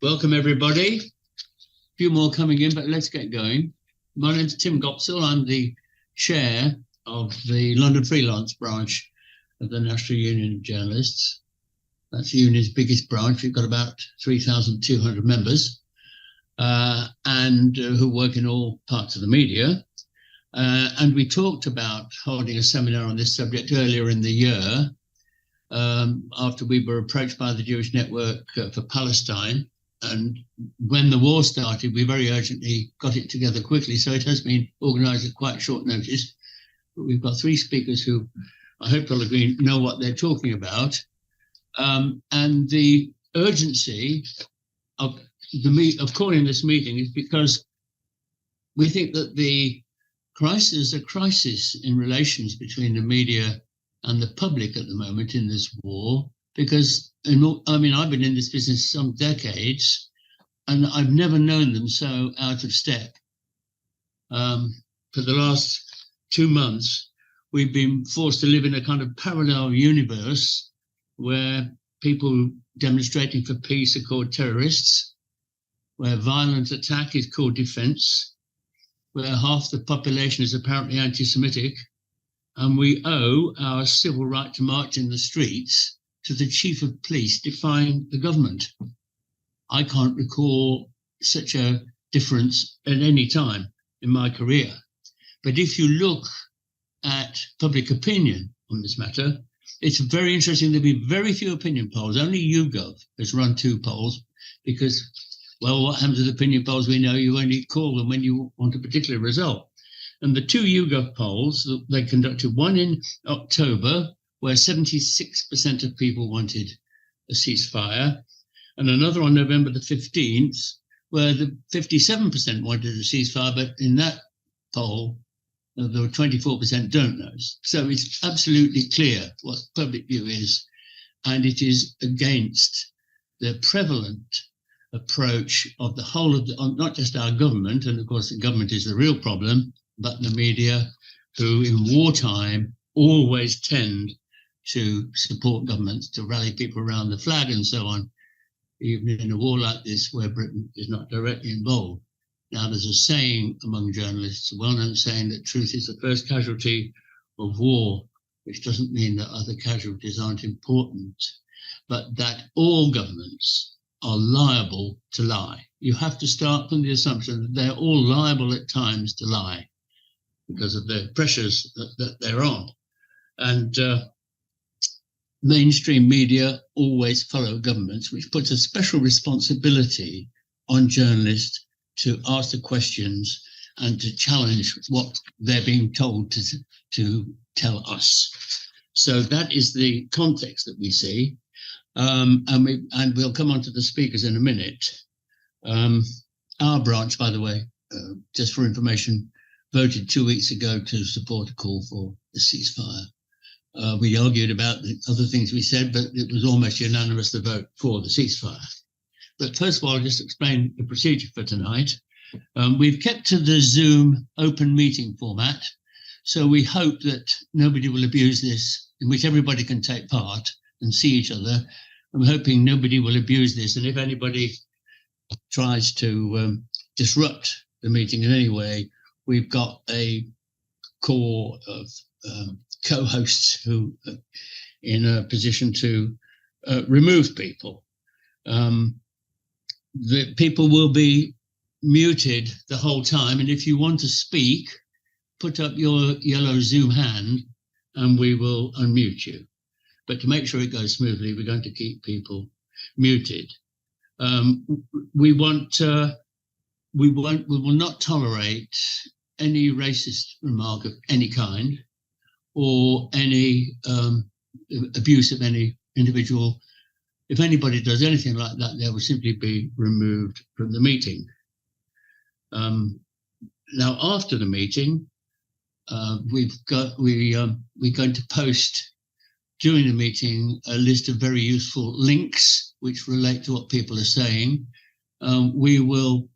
Welcome, everybody. A few more coming in, but let's get going. My name's Tim Gopsall. I'm the chair of the London Freelance branch of the National Union of Journalists. That's the union's biggest branch. We've got about 3,200 members and who work in all parts of the media. And we talked about holding a seminar on this subject earlier in the year after we were approached by the Jewish Network for Palestine. And when the war started, we very urgently got it together quickly. So it has been organised at quite short notice. But we've got three speakers who I hope you'll agree know what they're talking about. And the urgency of calling this meeting is because we think that the crisis is a crisis in relations between the media and the public at the moment in this war. Because, I've been in this business some decades, and I've never known them so out of step. For the last 2 months, we've been forced to live in a kind of parallel universe where people demonstrating for peace are called terrorists, where violent attack is called defense, where half the population is apparently anti-Semitic, and we owe our civil right to march in the streets to the chief of police defying the government. I can't recall such a difference at any time in my career. But if you look at public opinion on this matter, it's very interesting. There'll be very few opinion polls. Only YouGov has run 2 polls because, well, what happens with opinion polls? We know you only call them when you want a particular result. And the 2 YouGov polls, they conducted one in October, where 76% of people wanted a ceasefire, and another on November the 15th, where the 57% wanted a ceasefire, but in that poll, there were 24% don't know. So it's absolutely clear what public view is, and it is against the prevalent approach of the whole of not just our government, and of course the government is the real problem, but the media, who in wartime always tend to support governments, to rally people around the flag and so on, even in a war like this where Britain is not directly involved. Now, there's a saying among journalists, a well-known saying, that truth is the first casualty of war, which doesn't mean that other casualties aren't important, but that all governments are liable to lie. You have to start from the assumption that they're all liable at times to lie because of the pressures that they're on. And mainstream media always follow governments, which puts a special responsibility on journalists to ask the questions and to challenge what they're being told to tell us. So that is the context that we see. And we'll come on to the speakers in a minute. Our branch, by the way, just for information, voted 2 weeks ago to support a call for a ceasefire. We argued about the other things we said, but it was almost unanimous to vote for the ceasefire. But first of all, I'll just explain the procedure for tonight. We've kept to the Zoom open meeting format, so we hope that nobody will abuse this, in which everybody can take part and see each other. I'm hoping nobody will abuse this, and if anybody tries to disrupt the meeting in any way, we've got a core of co-hosts who are in a position to remove people. The people will be muted the whole time, and if you want to speak, put up your yellow Zoom hand and we will unmute you. But to make sure it goes smoothly, we're going to keep people muted. We will not tolerate any racist remark of any kind, or any abuse of any individual. If anybody does anything like that, they will simply be removed from the meeting. Now, after the meeting, we're going to post during the meeting a list of very useful links which relate to what people are saying. We will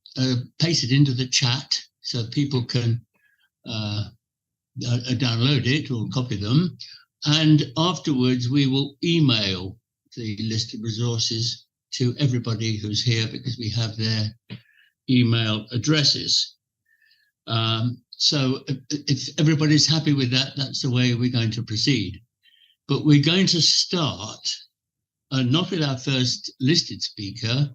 paste it into the chat so people can download it or copy them, and afterwards we will email the list of resources to everybody who's here because we have their email addresses. So if everybody's happy with that, that's the way we're going to proceed. But we're going to start not with our first listed speaker,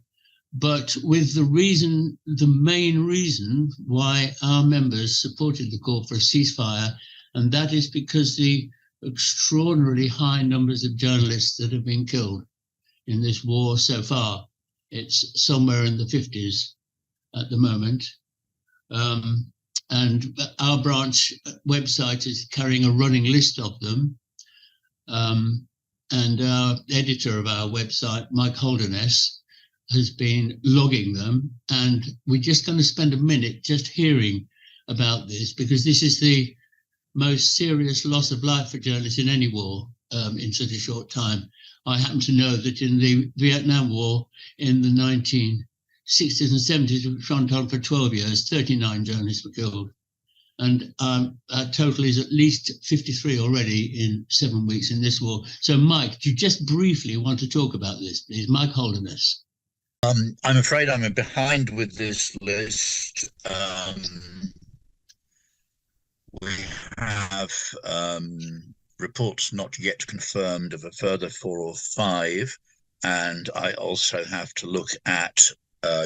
but with the main reason why our members supported the call for a ceasefire, and that is because the extraordinarily high numbers of journalists that have been killed in this war so far. It's somewhere in the 50s at the moment. And our branch website is carrying a running list of them. And our editor of our website, Mike Holderness, has been logging them. And we're just going to spend a minute just hearing about this, because this is the most serious loss of life for journalists in any war in such a short time. I happen to know that in the Vietnam War in the 1960s and 70s, which went on for 12 years, 39 journalists were killed. And our total is at least 53 already in 7 weeks in this war. So, Mike, do you just briefly want to talk about this, please? Mike Holderness. I'm afraid I'm behind with this list. We have reports not yet confirmed of a further 4 or 5, and I also have to look at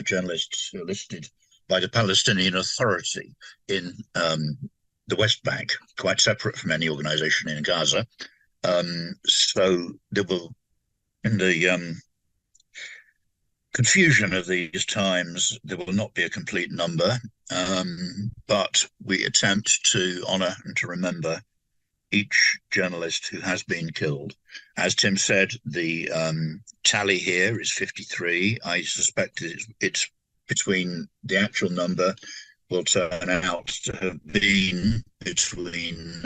journalists who are listed by the Palestinian Authority in the West Bank, quite separate from any organization in Gaza. So there will, in the confusion of these times, there will not be a complete number, but we attempt to honor and to remember each journalist who has been killed. As Tim said, the tally here is 53. I suspect it's between the actual number will turn out to have been between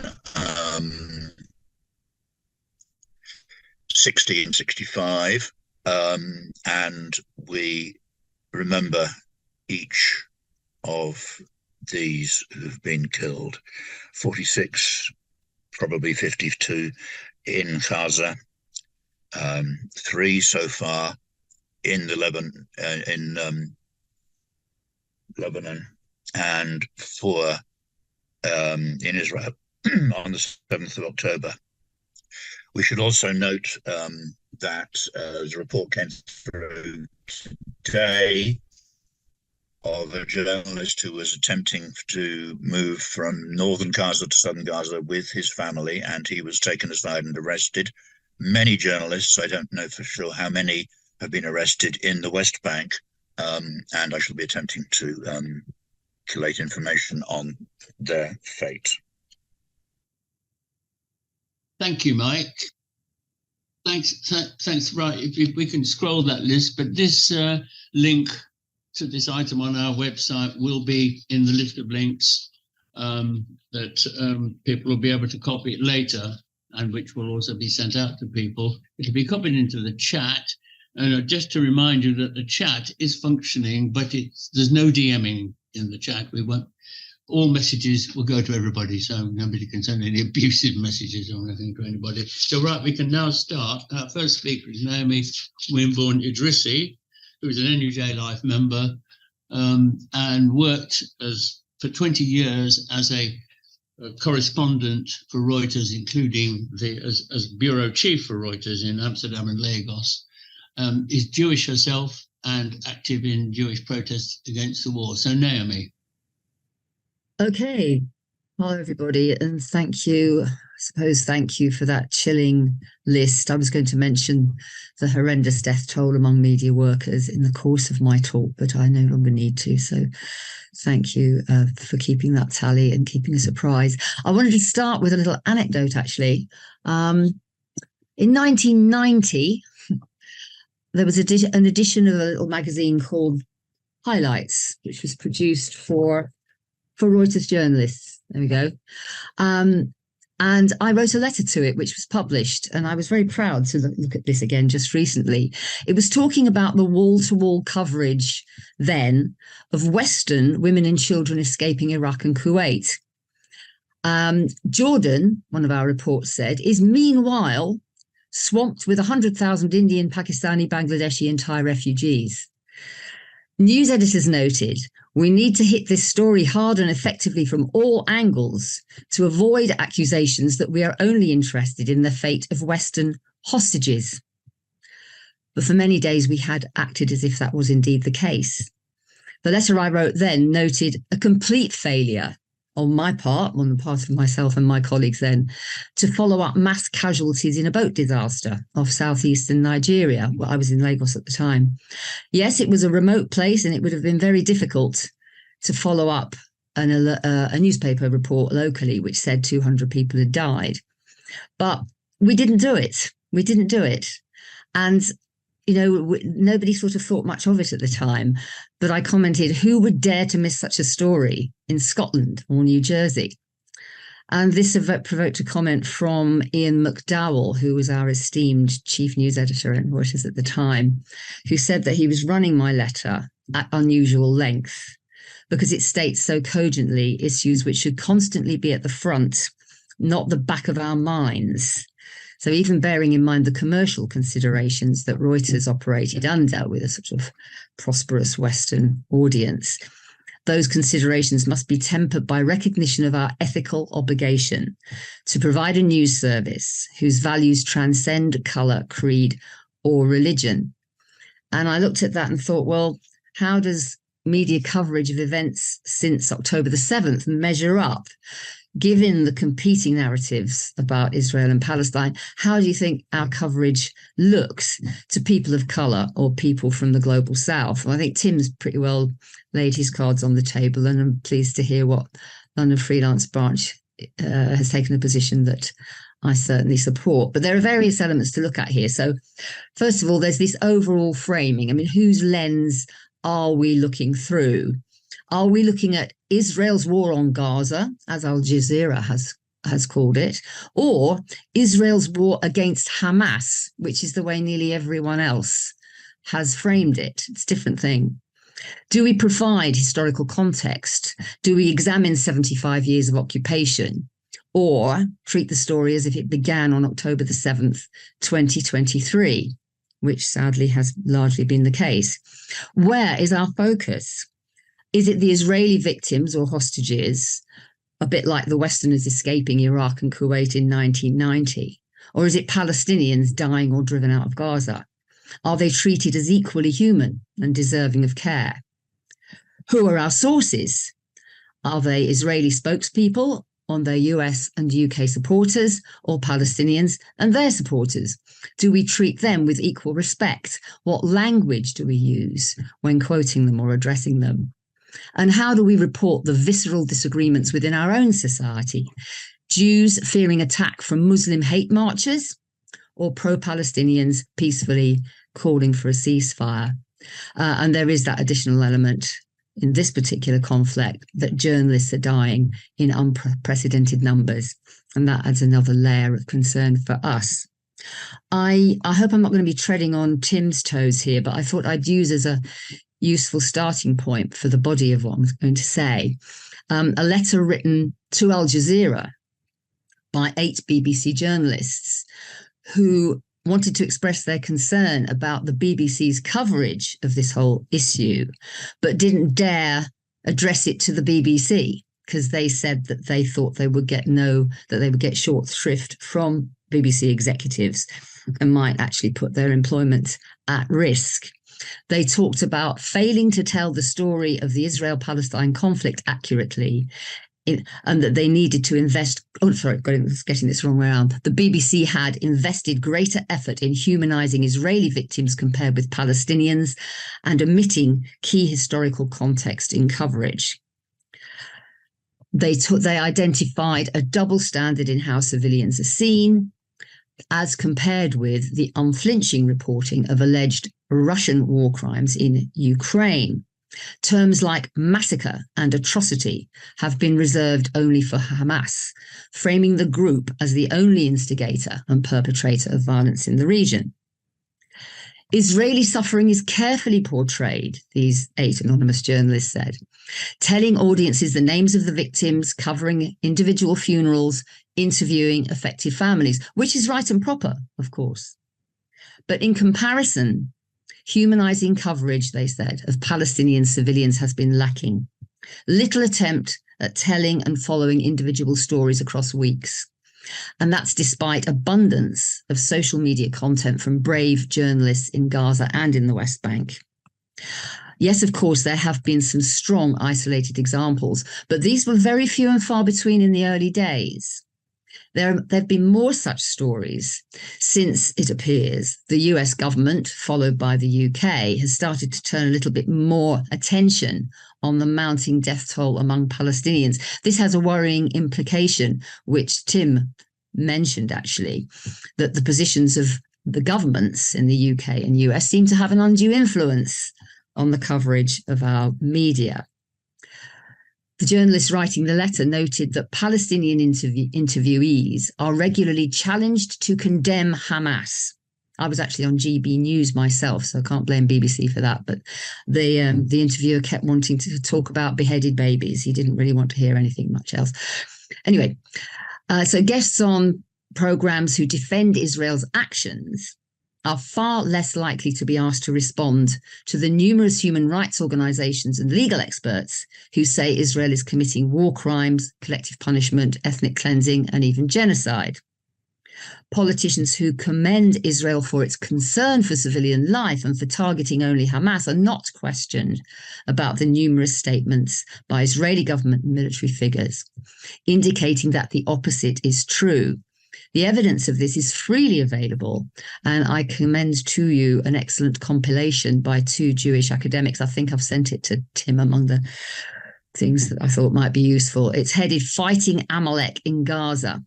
60 and 65. And we remember each of these who've been killed. 46, probably 52 in Gaza, 3 so far in the Lebanon, and 4 in Israel on the 7th of October. We should also note that as a report came through today of a journalist who was attempting to move from northern Gaza to southern Gaza with his family, and he was taken aside and arrested. Many journalists, I don't know for sure how many, have been arrested in the West Bank, and I shall be attempting to collate information on their fate. Thank you, Mike. Thanks. Right, if we can scroll that list, but this link to this item on our website will be in the list of links that people will be able to copy it later, and which will also be sent out to people. It'll be copied into the chat. And just to remind you that the chat is functioning, but there's no DMing in the chat. All messages will go to everybody, so nobody can send any abusive messages or anything to anybody. So, right, we can now start. Our first speaker is Naomi Wimborne-Idrissi, who is an NUJ-Life member and worked for 20 years as a correspondent for Reuters, including as bureau chief for Reuters in Amsterdam and Lagos. Is Jewish herself and active in Jewish protests against the war. So, Naomi. Okay. Hello, everybody, and thank you. I suppose thank you for that chilling list. I was going to mention the horrendous death toll among media workers in the course of my talk, but I no longer need to. So thank you for keeping that tally and keeping a surprise. I wanted to start with a little anecdote, actually. In 1990, there was an edition of a little magazine called Highlights, which was produced for Reuters journalists. There we go. And I wrote a letter to it, which was published, and I was very proud to look at this again just recently. It was talking about the wall-to-wall coverage then of Western women and children escaping Iraq and Kuwait. Jordan, one of our reports said, is meanwhile swamped with 100,000 Indian, Pakistani, Bangladeshi and Thai refugees. News editors noted, we need to hit this story hard and effectively from all angles to avoid accusations that we are only interested in the fate of Western hostages. But for many days we had acted as if that was indeed the case. The letter I wrote then noted a complete failure on my part, on the part of myself and my colleagues then, to follow up mass casualties in a boat disaster off southeastern Nigeria. Well, I was in Lagos at the time. Yes, it was a remote place and it would have been very difficult to follow up a newspaper report locally which said 200 people had died. But we didn't do it. We didn't do it. And you know, nobody sort of thought much of it at the time, but I commented, who would dare to miss such a story in Scotland or New Jersey? And this provoked a comment from Ian McDowell, who was our esteemed chief news editor at Reuters at the time, who said that he was running my letter at unusual length because it states so cogently issues which should constantly be at the front, not the back of our minds. So even bearing in mind the commercial considerations that Reuters operated under with a sort of prosperous Western audience, those considerations must be tempered by recognition of our ethical obligation to provide a news service whose values transcend colour, creed, or religion. And I looked at that and thought, well, how does media coverage of events since October the 7th measure up? Given the competing narratives about Israel and Palestine, how do you think our coverage looks to people of colour or people from the global south? Well, I think Tim's pretty well laid his cards on the table, and I'm pleased to hear what London Freelance Branch has taken a position that I certainly support. But there are various elements to look at here. So first of all, there's this overall framing. I mean, whose lens are we looking through? Are we looking at Israel's war on Gaza, as Al Jazeera has called it, or Israel's war against Hamas, which is the way nearly everyone else has framed it? It's a different thing. Do we provide historical context? Do we examine 75 years of occupation, or treat the story as if it began on October the 7th, 2023, which sadly has largely been the case? Where is our focus? Is it the Israeli victims or hostages, a bit like the Westerners escaping Iraq and Kuwait in 1990? Or is it Palestinians dying or driven out of Gaza? Are they treated as equally human and deserving of care? Who are our sources? Are they Israeli spokespeople on their US and UK supporters, or Palestinians and their supporters? Do we treat them with equal respect? What language do we use when quoting them or addressing them? And how do we report the visceral disagreements within our own society? Jews fearing attack from Muslim hate marchers, or pro-Palestinians peacefully calling for a ceasefire? And there is that additional element in this particular conflict that journalists are dying in unprecedented numbers. And that adds another layer of concern for us. I hope I'm not going to be treading on Tim's toes here, but I thought I'd use as a useful starting point for the body of what I'm going to say, a letter written to Al Jazeera by 8 BBC journalists who wanted to express their concern about the BBC's coverage of this whole issue, but didn't dare address it to the BBC because they said that they thought they would get short shrift from BBC executives and might actually put their employment at risk. They talked about failing to tell the story of the Israel-Palestine conflict accurately, and that they needed to invest. Oh, sorry, getting this wrong way around. The BBC had invested greater effort in humanizing Israeli victims compared with Palestinians and omitting key historical context in coverage. They identified a double standard in how civilians are seen, as compared with the unflinching reporting of alleged Russian war crimes in Ukraine. Terms like massacre and atrocity have been reserved only for Hamas, framing the group as the only instigator and perpetrator of violence in the region. Israeli suffering is carefully portrayed, these 8 anonymous journalists said, telling audiences the names of the victims, covering individual funerals, interviewing affected families, which is right and proper, of course. But in comparison, humanizing coverage, they said, of Palestinian civilians has been lacking. Little attempt at telling and following individual stories across weeks. And that's despite abundance of social media content from brave journalists in Gaza and in the West Bank. Yes, of course, there have been some strong isolated examples, but these were very few and far between in the early days. There have been more such stories since, it appears, the US government, followed by the UK, has started to turn a little bit more attention on the mounting death toll among Palestinians. This has a worrying implication, which Tim mentioned, actually, that the positions of the governments in the UK and US seem to have an undue influence on the coverage of our media. The journalist writing the letter noted that Palestinian interviewees are regularly challenged to condemn Hamas. I was actually on GB News myself, so I can't blame BBC for that. But the interviewer kept wanting to talk about beheaded babies. He didn't really want to hear anything much else. Anyway, so guests on programs who defend Israel's actions are far less likely to be asked to respond to the numerous human rights organizations and legal experts who say Israel is committing war crimes, collective punishment, ethnic cleansing, and even genocide. Politicians who commend Israel for its concern for civilian life and for targeting only Hamas are not questioned about the numerous statements by Israeli government and military figures, indicating that the opposite is true. The evidence of this is freely available, and I commend to you an excellent compilation by two Jewish academics. I think I've sent it to Tim among the things that I thought might be useful. It's headed Fighting Amalek in Gaza,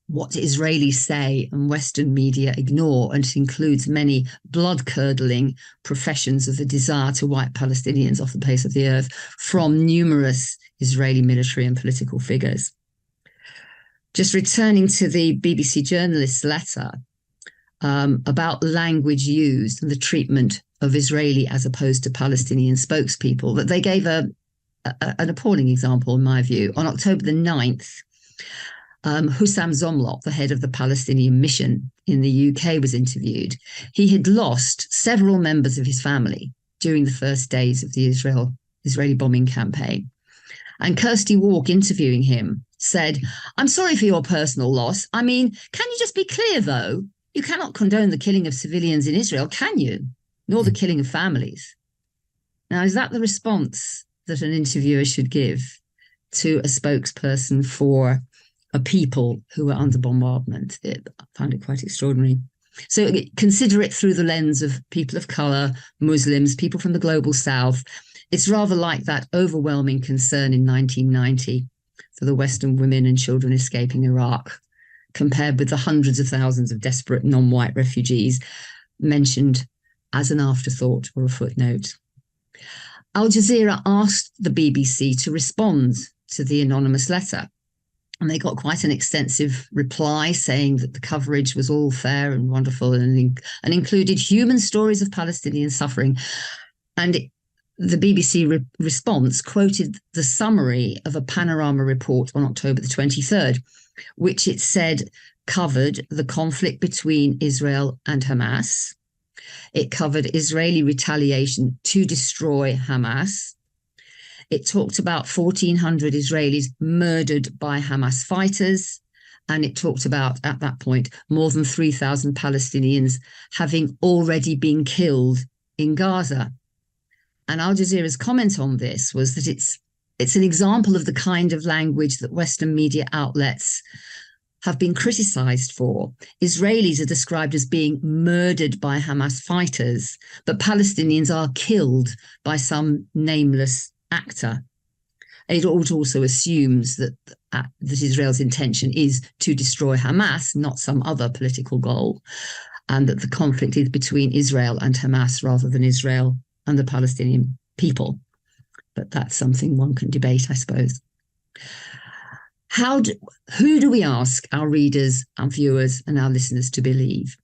What Israelis Say and Western Media Ignore, and it includes many blood-curdling professions of the desire to wipe Palestinians off the face of the earth from numerous Israeli military and political figures. Just returning to the BBC journalist's letter about language used and the treatment of Israeli as opposed to Palestinian spokespeople, that they gave an appalling example, in my view. On October the 9th, Hussam Zomlot, the head of the Palestinian mission in the UK, was interviewed. He had lost several members of his family during the first days of the Israeli bombing campaign. And Kirsty Walk, interviewing him, said, "I'm sorry for your personal loss. I mean, can you just be clear, though? You cannot condone the killing of civilians in Israel, can you? Nor the killing of families." Now, is that the response that an interviewer should give to a spokesperson for a people who are under bombardment? I found it quite extraordinary. So consider it through the lens of people of colour, Muslims, people from the global south. It's rather like that overwhelming concern in 1990 for the Western women and children escaping Iraq, compared with the hundreds of thousands of desperate non-white refugees mentioned as an afterthought or a footnote. Al Jazeera asked the BBC to respond to the anonymous letter, and they got quite an extensive reply saying that the coverage was all fair and wonderful and included human stories of Palestinian suffering. And the BBC response quoted the summary of a panorama report on October the 23rd, which it said covered the conflict between Israel and Hamas. It covered Israeli retaliation to destroy Hamas. It talked about 1,400 Israelis murdered by Hamas fighters. And it talked about, at that point, more than 3,000 Palestinians having already been killed in Gaza. And Al Jazeera's comment on this was that it's an example of the kind of language that Western media outlets have been criticized for. Israelis are described as being murdered by Hamas fighters, but Palestinians are killed by some nameless actor. It also assumes that Israel's intention is to destroy Hamas, not some other political goal, and that the conflict is between Israel and Hamas rather than Israel and the Palestinian people. But that's something one can debate, I suppose. Who do we ask our readers, our viewers, and our listeners to believe?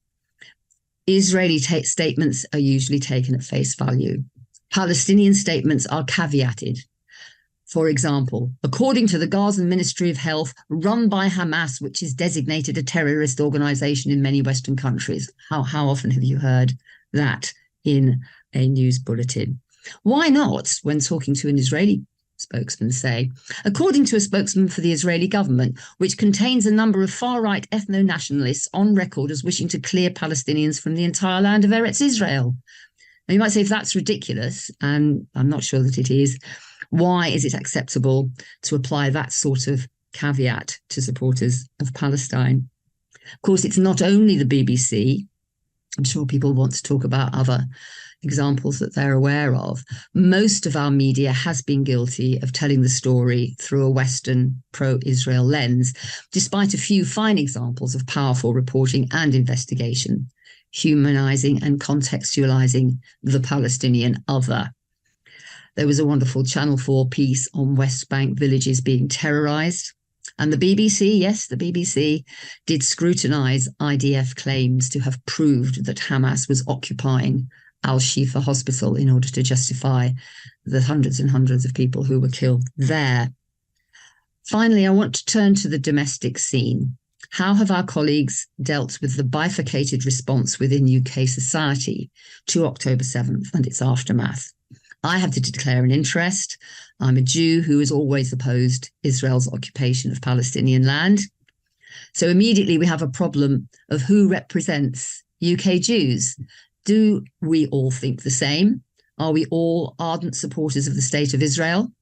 Israeli statements are usually taken at face value. Palestinian statements are caveated. For example, according to the Gaza Ministry of Health, run by Hamas, which is designated a terrorist organization in many Western countries. How often have you heard that in a news bulletin? Why not, when talking to an Israeli spokesman, say, according to a spokesman for the Israeli government, which contains a number of far-right ethno-nationalists on record as wishing to clear Palestinians from the entire land of Eretz Israel. Now, you might say, if that's ridiculous, and I'm not sure that it is, why is it acceptable to apply that sort of caveat to supporters of Palestine? Of course, it's not only the BBC. I'm sure people want to talk about other examples that they're aware of. Most of our media has been guilty of telling the story through a Western pro-Israel lens, despite a few fine examples of powerful reporting and investigation, humanizing and contextualizing the Palestinian other. There was a wonderful Channel 4 piece on West Bank villages being terrorized. And the BBC, yes, the BBC did scrutinize IDF claims to have proved that Hamas was occupying Al-Shifa Hospital in order to justify the hundreds and hundreds of people who were killed there. Finally, I want to turn to the domestic scene. How have our colleagues dealt with the bifurcated response within UK society to October 7th and its aftermath? I have to declare an interest. I'm a Jew who has always opposed Israel's occupation of Palestinian land. So immediately we have a problem of who represents UK Jews. Do we all think the same? Are we all ardent supporters of the state of Israel?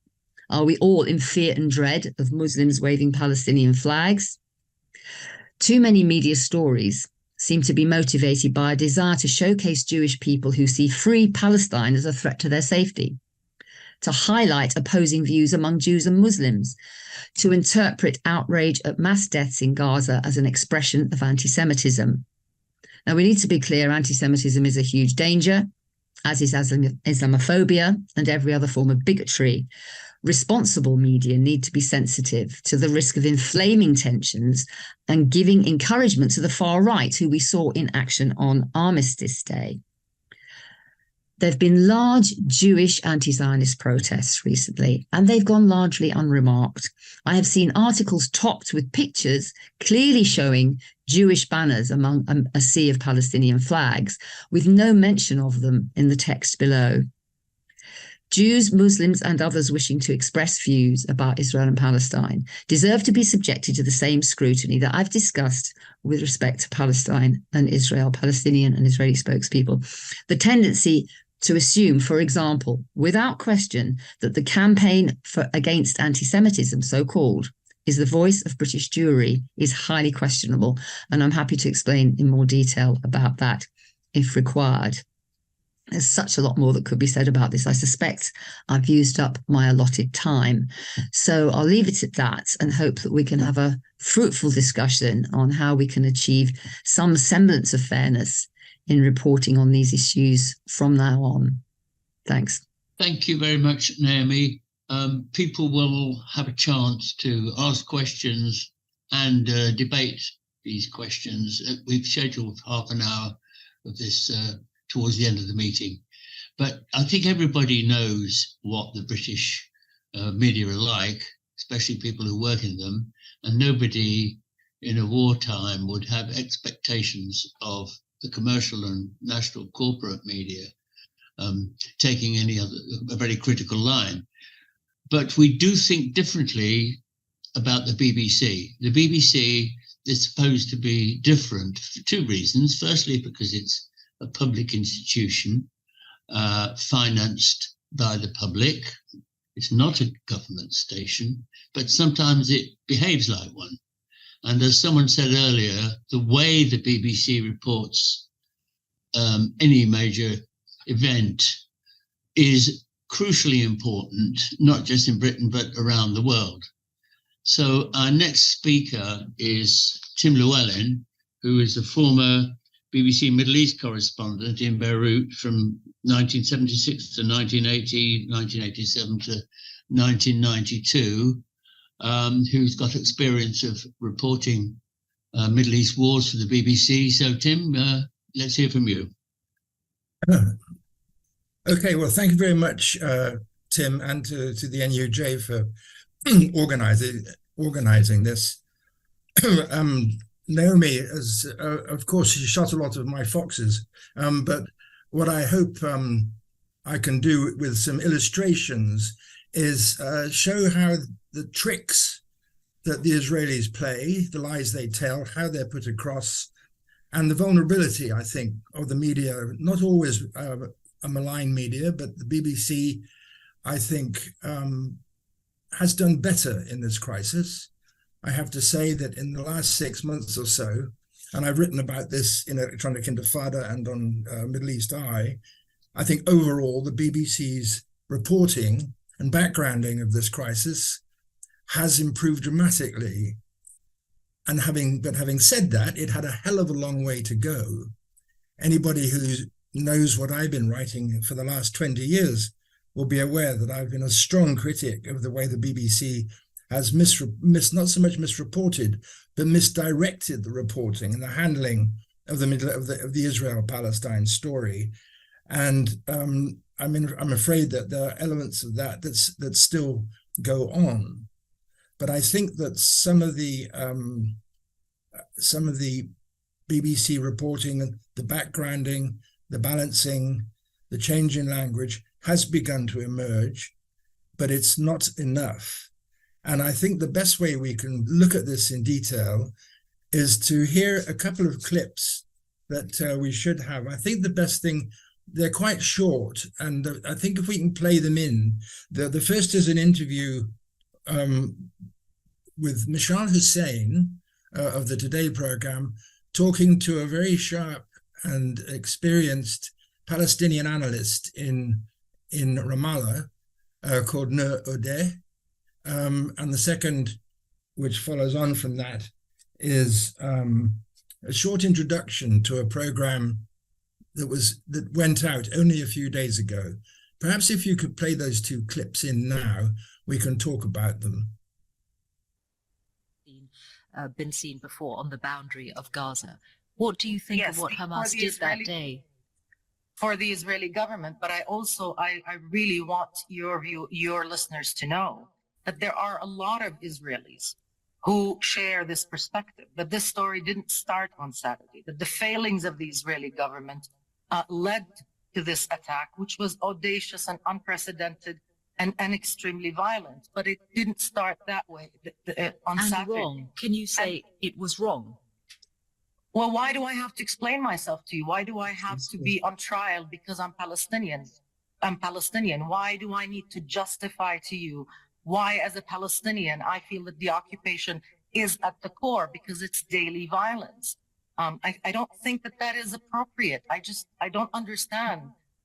Are we all in fear and dread of Muslims waving Palestinian flags? Too many media stories seem to be motivated by a desire to showcase Jewish people who see free Palestine as a threat to their safety, to highlight opposing views among Jews and Muslims, to interpret outrage at mass deaths in Gaza as an expression of anti-Semitism. Now, we need to be clear, anti-Semitism is a huge danger, as is Islamophobia and every other form of bigotry. Responsible media need to be sensitive to the risk of inflaming tensions and giving encouragement to the far right, who we saw in action on Armistice Day. There have been large Jewish anti-Zionist protests recently, and they've gone largely unremarked. I have seen articles topped with pictures clearly showing Jewish banners among a sea of Palestinian flags, with no mention of them in the text below. Jews, Muslims, and others wishing to express views about Israel and Palestine deserve to be subjected to the same scrutiny that I've discussed with respect to Palestine and Israel, Palestinian and Israeli spokespeople. The tendency to assume, for example, without question, that the campaign against anti-Semitism, so-called, is the voice of British Jewry is highly questionable, and I'm happy to explain in more detail about that if required. There's such a lot more that could be said about this. I suspect I've used up my allotted time. So I'll leave it at that and hope that we can have a fruitful discussion on how we can achieve some semblance of fairness in reporting on these issues from now on. Thanks. Thank you very much, Naomi. People will have a chance to ask questions and debate these questions. We've scheduled half an hour of this towards the end of the meeting. But I think everybody knows what the British media are like, especially people who work in them, and nobody in a wartime would have expectations of the commercial and national corporate media taking a very critical line. But we do think differently about the BBC. The BBC is supposed to be different for two reasons. Firstly, because it's a public institution financed by the public. It's not a government station, but sometimes it behaves like one. And as someone said earlier, the way the BBC reports any major event is crucially important, not just in Britain, but around the world. So our next speaker is Tim Llewellyn, who is a former BBC Middle East correspondent in Beirut from 1976 to 1980, 1987 to 1992, who's got experience of reporting Middle East wars for the BBC. So, Tim, let's hear from you. Okay, well, thank you very much, Tim, and to the NUJ for organizing this. Naomi, of course, she shot a lot of my foxes, but what I hope I can do with some illustrations is show how the tricks that the Israelis play, the lies they tell, how they're put across, and the vulnerability, I think, of the media, not always a malign media, but the BBC, I think, has done better in this crisis. I have to say that in the last 6 months or so, and I've written about this in Electronic Intifada and on Middle East Eye, I think overall the BBC's reporting and backgrounding of this crisis has improved dramatically. And having said that, it had a hell of a long way to go. Anybody who knows what I've been writing for the last 20 years will be aware that I've been a strong critic of the way the BBC has not so much misreported, but misdirected the reporting and the handling of the Israel-Palestine story. And I'm afraid that there are elements of that that still go on. But I think that some of the BBC reporting, the backgrounding, the balancing, the change in language has begun to emerge, but it's not enough. And I think the best way we can look at this in detail is to hear a couple of clips that we should have. I think the best thing, they're quite short, and I think if we can play them in, the first is an interview with Mishal Hussain of the Today program, talking to a very sharp and experienced Palestinian analyst in Ramallah called Nur Odeh. And the second, which follows on from that, is a short introduction to a program that went out only a few days ago. Perhaps if you could play those two clips in now, we can talk about them. Been seen before on the boundary of Gaza. What do you think of what Hamas did that day? For the Israeli government, but I really want your listeners to know that there are a lot of Israelis who share this perspective, that this story didn't start on Saturday, that the failings of the Israeli government led to this attack, which was audacious and unprecedented and extremely violent. But it didn't start that way on Saturday. Wrong. Can you say it was wrong? Well, why do I have to explain myself to you? Why do I have to be on trial because I'm Palestinian? Why do I need to justify to you why, as a Palestinian, I feel that the occupation is at the core because it's daily violence? I don't think that is appropriate. I don't understand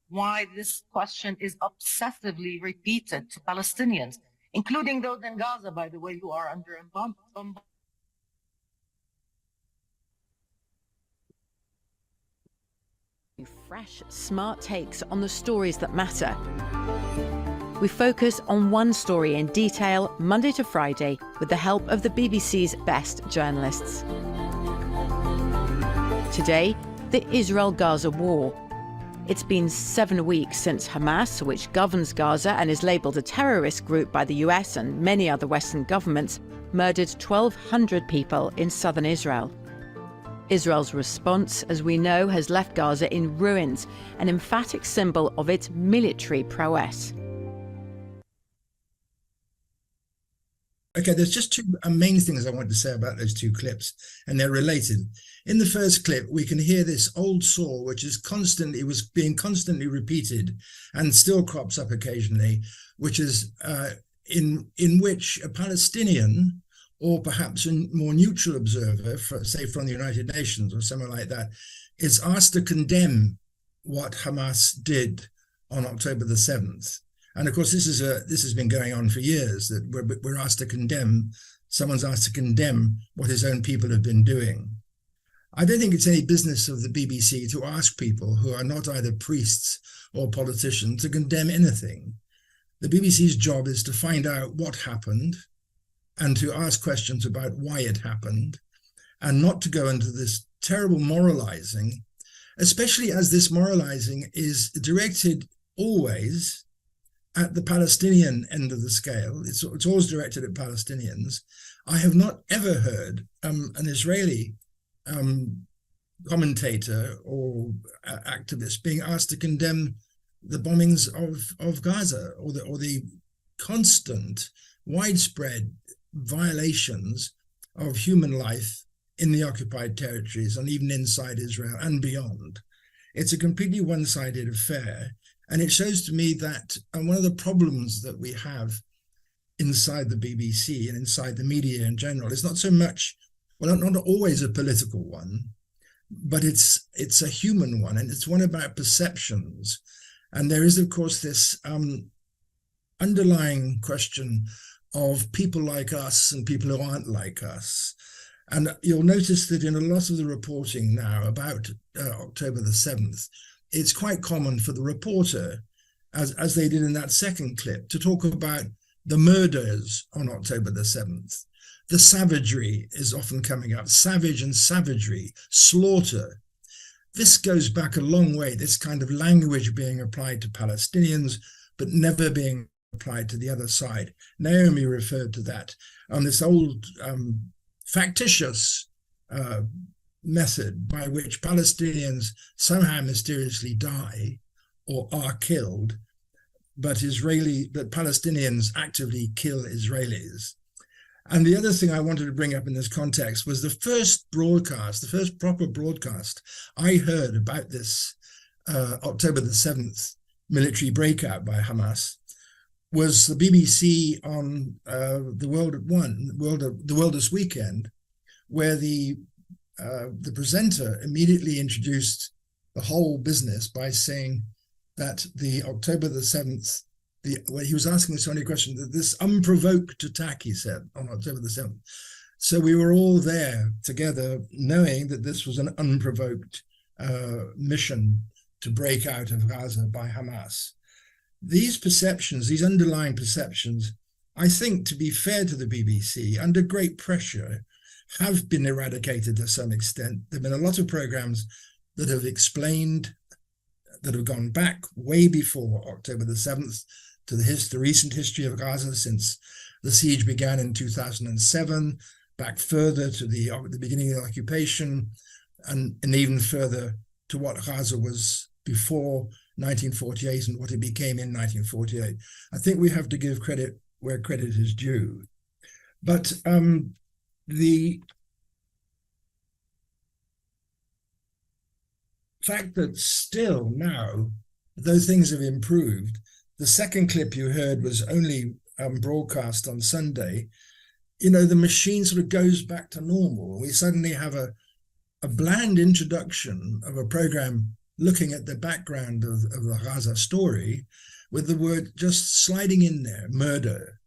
why this question is obsessively repeated to Palestinians, including those in Gaza, by the way, who are under bombardment. Fresh, smart takes on the stories that matter. We focus on one story in detail Monday to Friday with the help of the BBC's best journalists. Today, the Israel-Gaza war. It's been 7 weeks since Hamas, which governs Gaza and is labelled a terrorist group by the US and many other Western governments, murdered 1,200 people in southern Israel. Israel's response, as we know, has left Gaza in ruins, an emphatic symbol of its military prowess. Okay, there's just two main things I want to say about those two clips, and they're related. In the first clip, we can hear this old saw, which was being constantly repeated and still crops up occasionally, which is in which a Palestinian, or perhaps a more neutral observer, say from the United Nations or somewhere like that, is asked to condemn what Hamas did on October the 7th. And of course, this has been going on for years, that we're asked to condemn, someone's asked to condemn what his own people have been doing. I don't think it's any business of the BBC to ask people who are not either priests or politicians to condemn anything. The BBC's job is to find out what happened and to ask questions about why it happened, and not to go into this terrible moralizing, especially as this moralizing is directed always at the Palestinian end of the scale. It's always directed at Palestinians. I have not ever heard an Israeli commentator or activist being asked to condemn the bombings of Gaza or the constant, widespread violations of human life in the occupied territories and even inside Israel and beyond. It's a completely one-sided affair. And it shows to me that one of the problems that we have inside the BBC and inside the media in general is not so much, well, not always a political one, but it's a human one, and it's one about perceptions. And there is, of course, this underlying question of people like us and people who aren't like us. And you'll notice that in a lot of the reporting now about October the 7th, it's quite common for the reporter, as they did in that second clip, to talk about the murders on October the 7th. The savagery is often coming up, savage and savagery, slaughter. This goes back a long way, this kind of language being applied to Palestinians, but never being applied to the other side. Naomi referred to that, this old factitious method by which Palestinians somehow mysteriously die or are killed, but Palestinians actively kill Israelis. And the other thing I wanted to bring up in this context was the first proper broadcast I heard about this October the 7th military breakout by Hamas was the BBC on The World at One, The World This Weekend, where the presenter immediately introduced the whole business by saying that the October the 7th, when he was asking so many questions, that this unprovoked attack, he said, on October the 7th. So we were all there together knowing that this was an unprovoked mission to break out of Gaza by Hamas. These perceptions, these underlying perceptions, I think, to be fair to the BBC, under great pressure, have been eradicated to some extent. There have been a lot of programs that have explained, that have gone back way before October the 7th to the recent history of Gaza since the siege began in 2007, back further to the beginning of the occupation, and even further to what Gaza was before 1948 and what it became in 1948. I think we have to give credit where credit is due. But the fact that still now, though things have improved, the second clip you heard was only broadcast on Sunday, the machine sort of goes back to normal. We suddenly have a bland introduction of a program looking at the background of the Gaza story with the word just sliding in there, murder.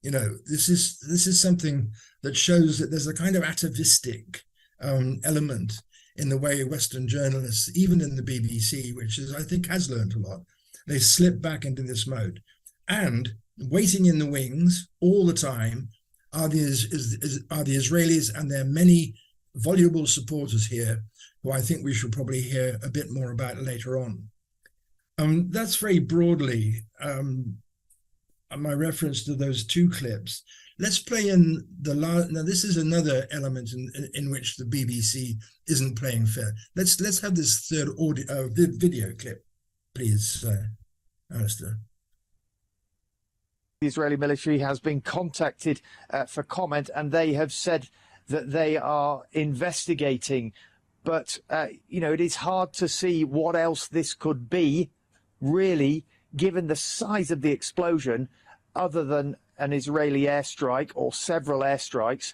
This is something that shows that there's a kind of atavistic element in the way Western journalists, even in the BBC, which I think has learned a lot, they slip back into this mode. And waiting in the wings all the time are the Israelis and their many voluble supporters here, who I think we should probably hear a bit more about later on. That's very broadly my reference to those two clips. Let's play in the last. Now, this is another element in which the BBC isn't playing fair. Let's have this third video clip, please, Alistair. The Israeli military has been contacted for comment, and they have said that they are investigating. But, it is hard to see what else this could be, really, given the size of the explosion, other than an Israeli airstrike or several airstrikes,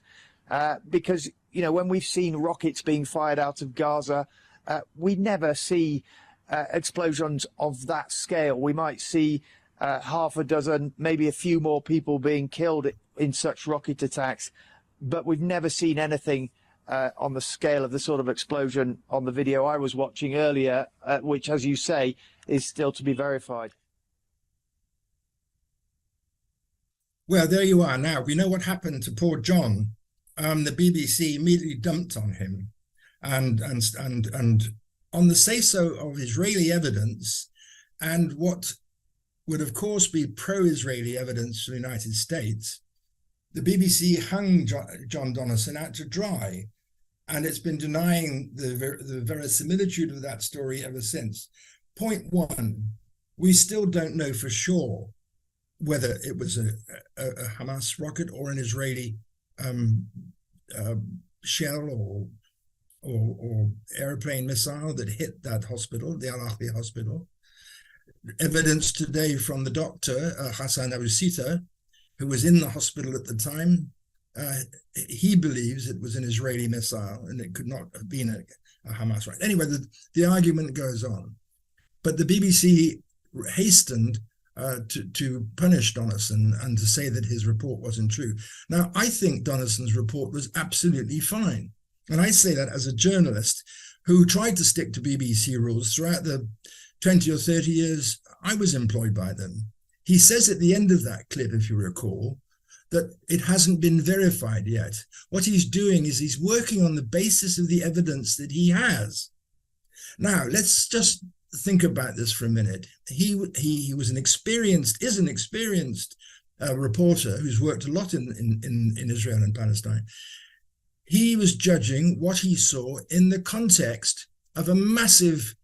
because, when we've seen rockets being fired out of Gaza, we never see explosions of that scale. We might see half a dozen, maybe a few more people being killed in such rocket attacks, but we've never seen anything on the scale of the sort of explosion on the video I was watching earlier, which, as you say, is still to be verified. Well, there you are now. We know what happened to poor John. The BBC immediately dumped on him, and on the say-so of Israeli evidence, and what would, of course, be pro-Israeli evidence from the United States, the BBC hung John Donaldson out to dry, and it's been denying the verisimilitude of that story ever since. Point one, we still don't know for sure whether it was a Hamas rocket or an Israeli shell or airplane missile that hit that hospital, the Al-Ahli hospital. Evidence today from the doctor, Hassan Abu Sita, who was in the hospital at the time, he believes it was an Israeli missile and it could not have been a Hamas rocket. Anyway, the argument goes on. But the BBC hastened to punish Donaldson and to say that his report wasn't true. Now, I think Donaldson's report was absolutely fine. And I say that as a journalist who tried to stick to BBC rules throughout the 20 or 30 years I was employed by them. He says at the end of that clip, if you recall, that it hasn't been verified yet. What he's doing is he's working on the basis of the evidence that he has. Now, let's just think about this for a minute. He was an experienced reporter who's worked a lot in Israel and Palestine. He was judging what he saw in the context of a massive,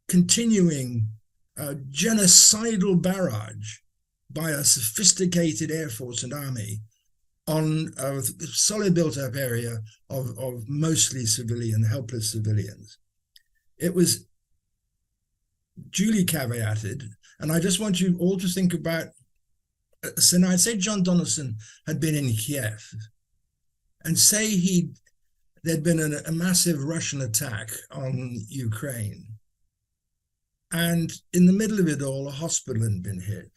continuing genocidal barrage by a sophisticated air force and army on a solid built-up area of mostly civilian, helpless civilians. It was duly caveated, and I just want you all to think about, so now I'd say John Donaldson had been in Kiev, and say there'd been a massive Russian attack on Ukraine, and in the middle of it all, a hospital had been hit.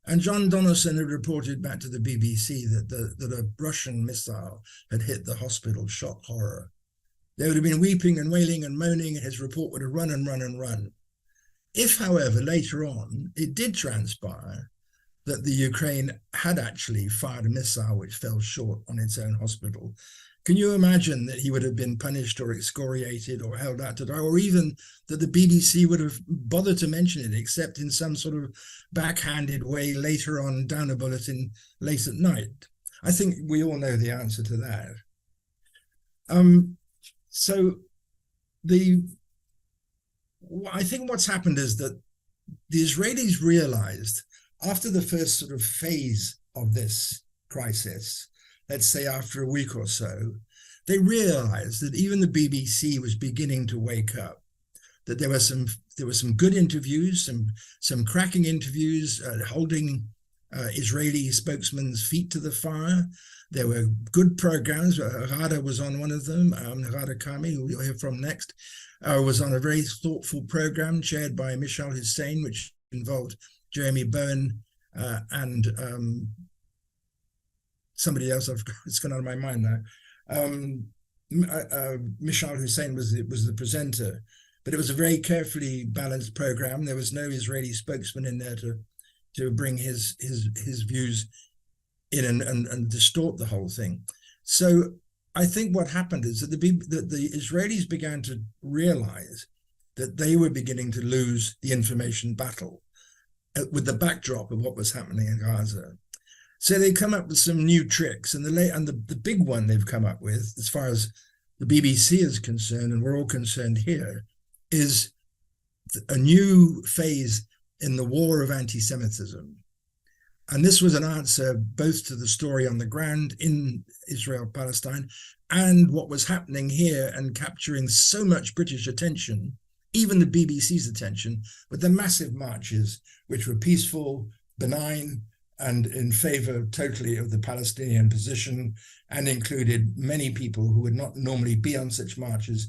And John Donaldson had reported back to the BBC that a Russian missile had hit the hospital, shock horror. They would have been weeping and wailing and moaning, and his report would have run and run and run. If, however, later on, it did transpire that the Ukraine had actually fired a missile which fell short on its own hospital, can you imagine that he would have been punished or excoriated or held out to dry, or even that the BBC would have bothered to mention it, except in some sort of backhanded way later on down a bulletin late at night? I think we all know the answer to that. So I think what's happened is that the Israelis realized after the first sort of phase of this crisis, let's say after a week or so, they realized that even the BBC was beginning to wake up, that there were some good interviews, some cracking interviews, holding Israeli spokesmen's feet to the fire. There were good programs. Ghada was on one of them. Ghada Karmi, who we'll hear from next, was on a very thoughtful program chaired by Michal Hussein, which involved Jeremy Bowen and somebody else. It's gone out of my mind now. Michal Hussein was the presenter, but it was a very carefully balanced program. There was no Israeli spokesman in there to bring his views in and distort the whole thing. So I think what happened is that the Israelis began to realize that they were beginning to lose the information battle with the backdrop of what was happening in Gaza. So they come up with some new tricks, and the big one they've come up with, as far as the BBC is concerned, and we're all concerned here, is a new phase in the war of anti-Semitism. And this was an answer both to the story on the ground in Israel-Palestine and what was happening here and capturing so much British attention, even the BBC's attention, with the massive marches, which were peaceful, benign, and in favor totally of the Palestinian position, and included many people who would not normally be on such marches,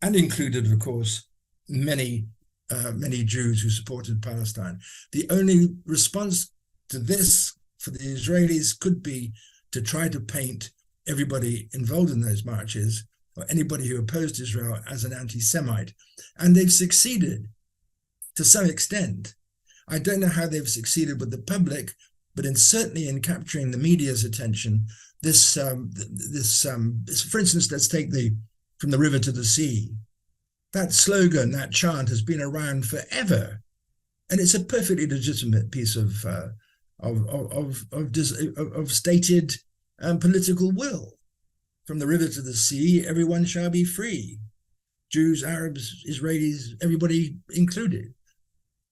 and included, of course, many Jews who supported Palestine. The only response to this for the Israelis could be to try to paint everybody involved in those marches, or anybody who opposed Israel, as an anti-Semite. And they've succeeded to some extent. I don't know how they've succeeded with the public, but certainly in capturing the media's attention. This, for instance, let's take from the river to the sea. That slogan, that chant has been around forever. And it's a perfectly legitimate piece of stated political will. From the river to the sea, everyone shall be free. Jews, Arabs, Israelis, everybody included.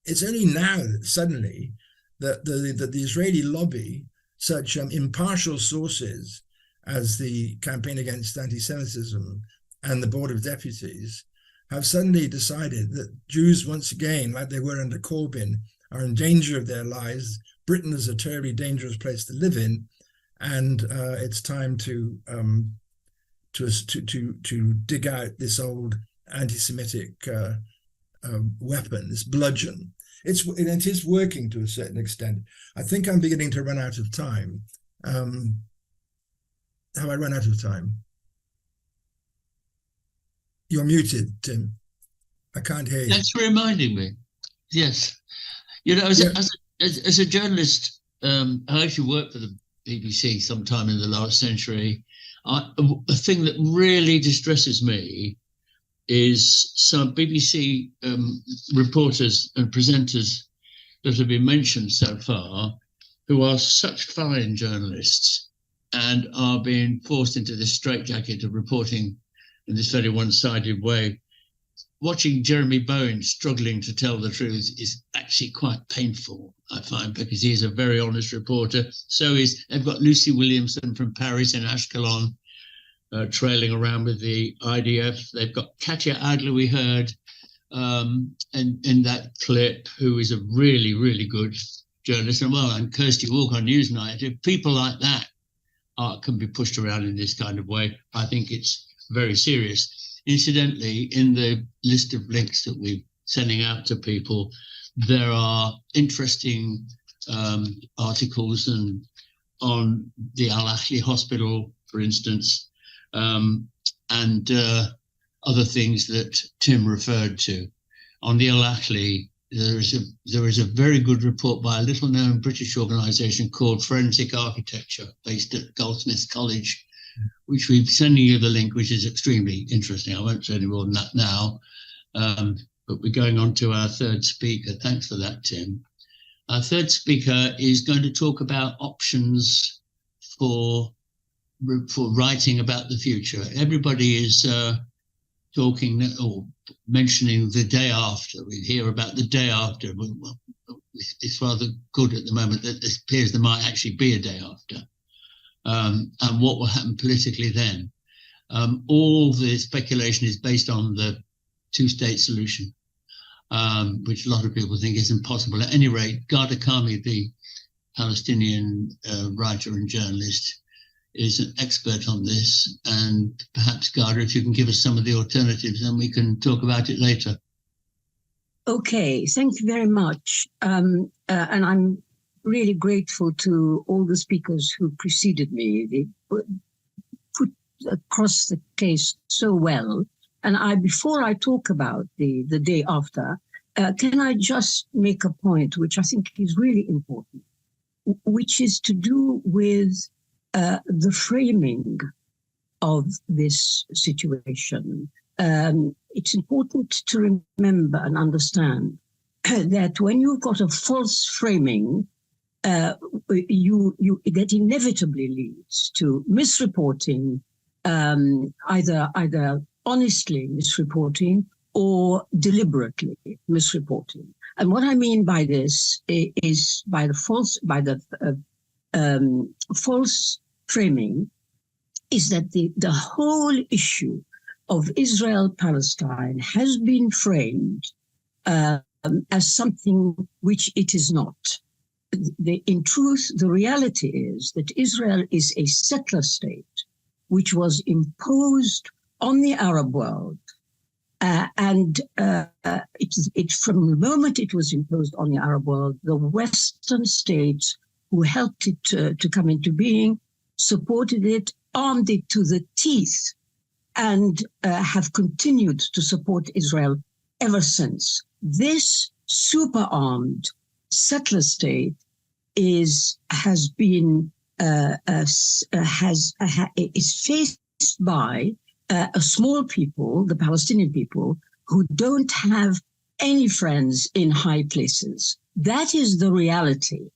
It's only now that suddenly that the Israeli lobby, such impartial sources as the Campaign Against Anti-Semitism and the Board of Deputies, have suddenly decided that Jews, once again, like they were under Corbyn, are in danger of their lives. Britain is a terribly dangerous place to live in, and it's time to dig out this old anti-Semitic weapon, this bludgeon. It is working to a certain extent. I think I'm beginning to run out of time. Have I run out of time? You're muted, Tim. I can't hear you. Thanks for reminding me. Yes. You know, as a journalist, I actually worked for the BBC sometime in the last century. A thing that really distresses me is some BBC reporters and presenters that have been mentioned so far, who are such fine journalists and are being forced into this straitjacket of reporting in this very one-sided way. Watching Jeremy Bowen struggling to tell the truth is actually quite painful, I find, because he is a very honest reporter. They've got Lucy Williamson from Paris and Ashkelon trailing around with the IDF. They've got Katya Adler, we heard in that clip, who is a really, really good journalist. And Kirsty Walk on Newsnight. If people like that can be pushed around in this kind of way, I think it's very serious. Incidentally, in the list of links that we're sending out to people, there are interesting articles on the Al-Ahli hospital, for instance, and other things that Tim referred to. On the Al-Ahli, there is a very good report by a little-known British organisation called Forensic Architecture, based at Goldsmiths College, which we're sending you the link, which is extremely interesting. I won't say any more than that now, but we're going on to our third speaker. Thanks for that, Tim. Our third speaker is going to talk about options for writing about the future. Everybody is talking or mentioning the day after. We hear about the day after. Well, it's rather good at the moment that it appears there might actually be a day after. And what will happen politically then. All the speculation is based on the two-state solution, which a lot of people think is impossible. At any rate, Ghada Karmi, the Palestinian writer and journalist, is an expert on this. And perhaps, Ghada, if you can give us some of the alternatives, then we can talk about it later. Okay, thank you very much. And I'm really grateful to all the speakers who preceded me. They put across the case so well. And before I talk about the day after, can I just make a point which I think is really important, which is to do with the framing of this situation. It's important to remember and understand that when you've got a false framing, that inevitably leads to misreporting, either honestly misreporting or deliberately misreporting. And what I mean by this is by the false framing is that the whole issue of Israel-Palestine has been framed as something which it is not. In truth, the reality is that Israel is a settler state which was imposed on the Arab world. And from the moment it was imposed on the Arab world, the Western states who helped it to come into being supported it, armed it to the teeth, and have continued to support Israel ever since. This super-armed settler state is faced by a small people, the Palestinian people, who don't have any friends in high places. That is the reality.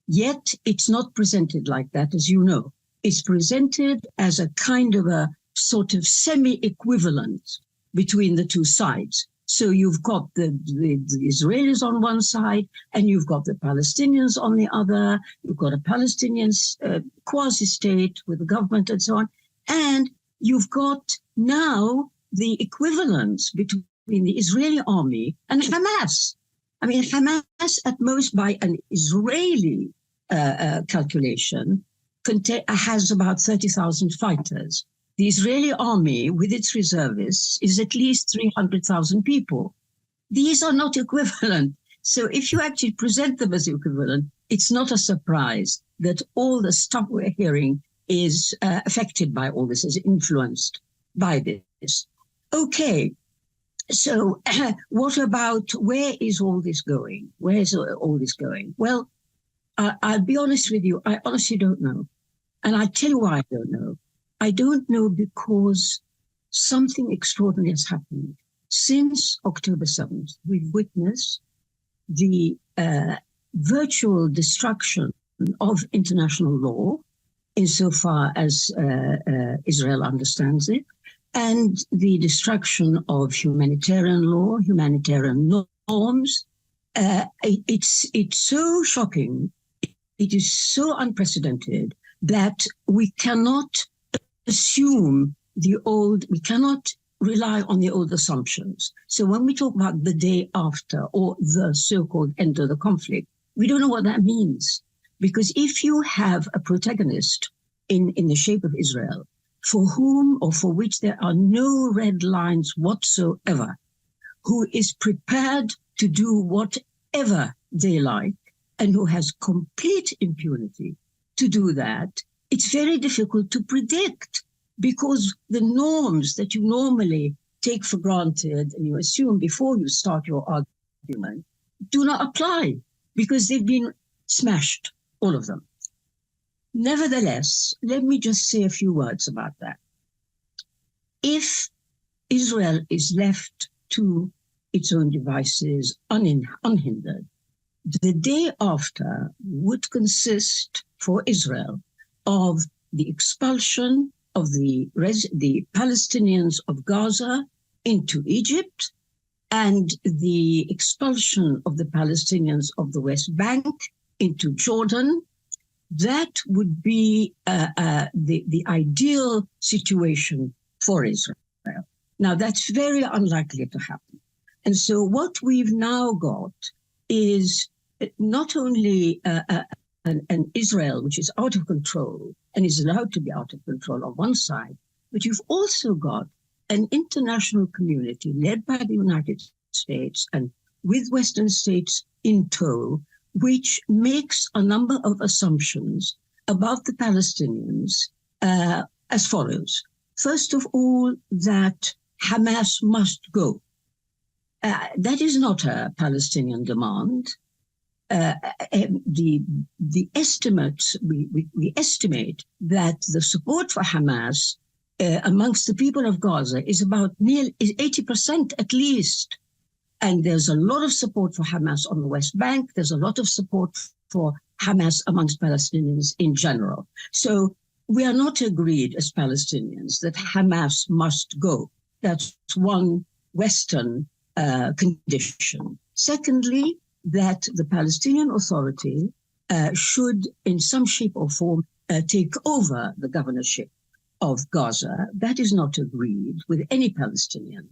Yet it's not presented like that, as you know. It's presented as a kind of a sort of semi-equivalent between the two sides. So you've got the Israelis on one side, and you've got the Palestinians on the other. You've got a Palestinian quasi-state with the government and so on. And you've got now the equivalence between the Israeli army and Hamas. I mean, Hamas, at most by an Israeli calculation, has about 30,000 fighters. The Israeli army, with its reservists, is at least 300,000 people. These are not equivalent. So if you actually present them as equivalent, it's not a surprise that all the stuff we're hearing is affected by all this, is influenced by this. Okay, so what about, where is all this going? Where is all this going? Well, I'll be honest with you, I honestly don't know. And I'll tell you why I don't know. I don't know because something extraordinary has happened. Since October 7th, we've witnessed the virtual destruction of international law, insofar as Israel understands it, and the destruction of humanitarian law, humanitarian norms. It's so shocking, it is so unprecedented that we cannot assume we cannot rely on the old assumptions. So when we talk about the day after or the so-called end of the conflict, we don't know what that means. Because if you have a protagonist in the shape of Israel, for whom or for which there are no red lines whatsoever, who is prepared to do whatever they like, and who has complete impunity to do that, it's very difficult to predict, because the norms that you normally take for granted and you assume before you start your argument do not apply, because they've been smashed, all of them. Nevertheless, let me just say a few words about that. If Israel is left to its own devices unhindered, the day after would consist for Israel of the expulsion of the Palestinians of Gaza into Egypt and the expulsion of the Palestinians of the West Bank into Jordan. That would be the ideal situation for Israel. Now, that's very unlikely to happen. And so what we've now got is not only an Israel which is out of control and is allowed to be out of control on one side, but you've also got an international community led by the United States and with Western states in tow, which makes a number of assumptions about the Palestinians as follows. First of all, that Hamas must go. That is not a Palestinian demand. The estimates, we estimate that the support for Hamas amongst the people of Gaza is about nearly 80% at least. And there's a lot of support for Hamas on the West Bank. There's a lot of support for Hamas amongst Palestinians in general. So we are not agreed as Palestinians that Hamas must go. That's one Western condition. Secondly, that the Palestinian Authority should, in some shape or form, take over the governorship of Gaza. That is not agreed with any Palestinian.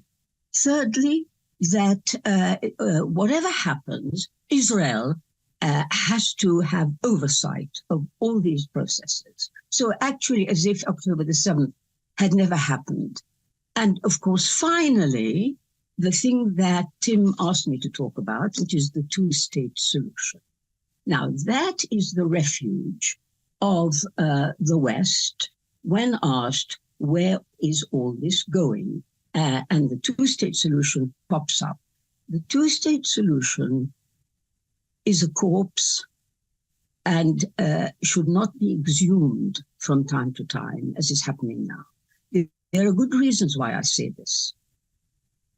Thirdly, that whatever happens, Israel has to have oversight of all these processes. So actually, as if October the 7th had never happened. And of course, finally, the thing that Tim asked me to talk about, which is the two-state solution. Now, that is the refuge of the West when asked, where is all this going? And the two-state solution pops up. The two-state solution is a corpse and should not be exhumed from time to time, as is happening now. There are good reasons why I say this.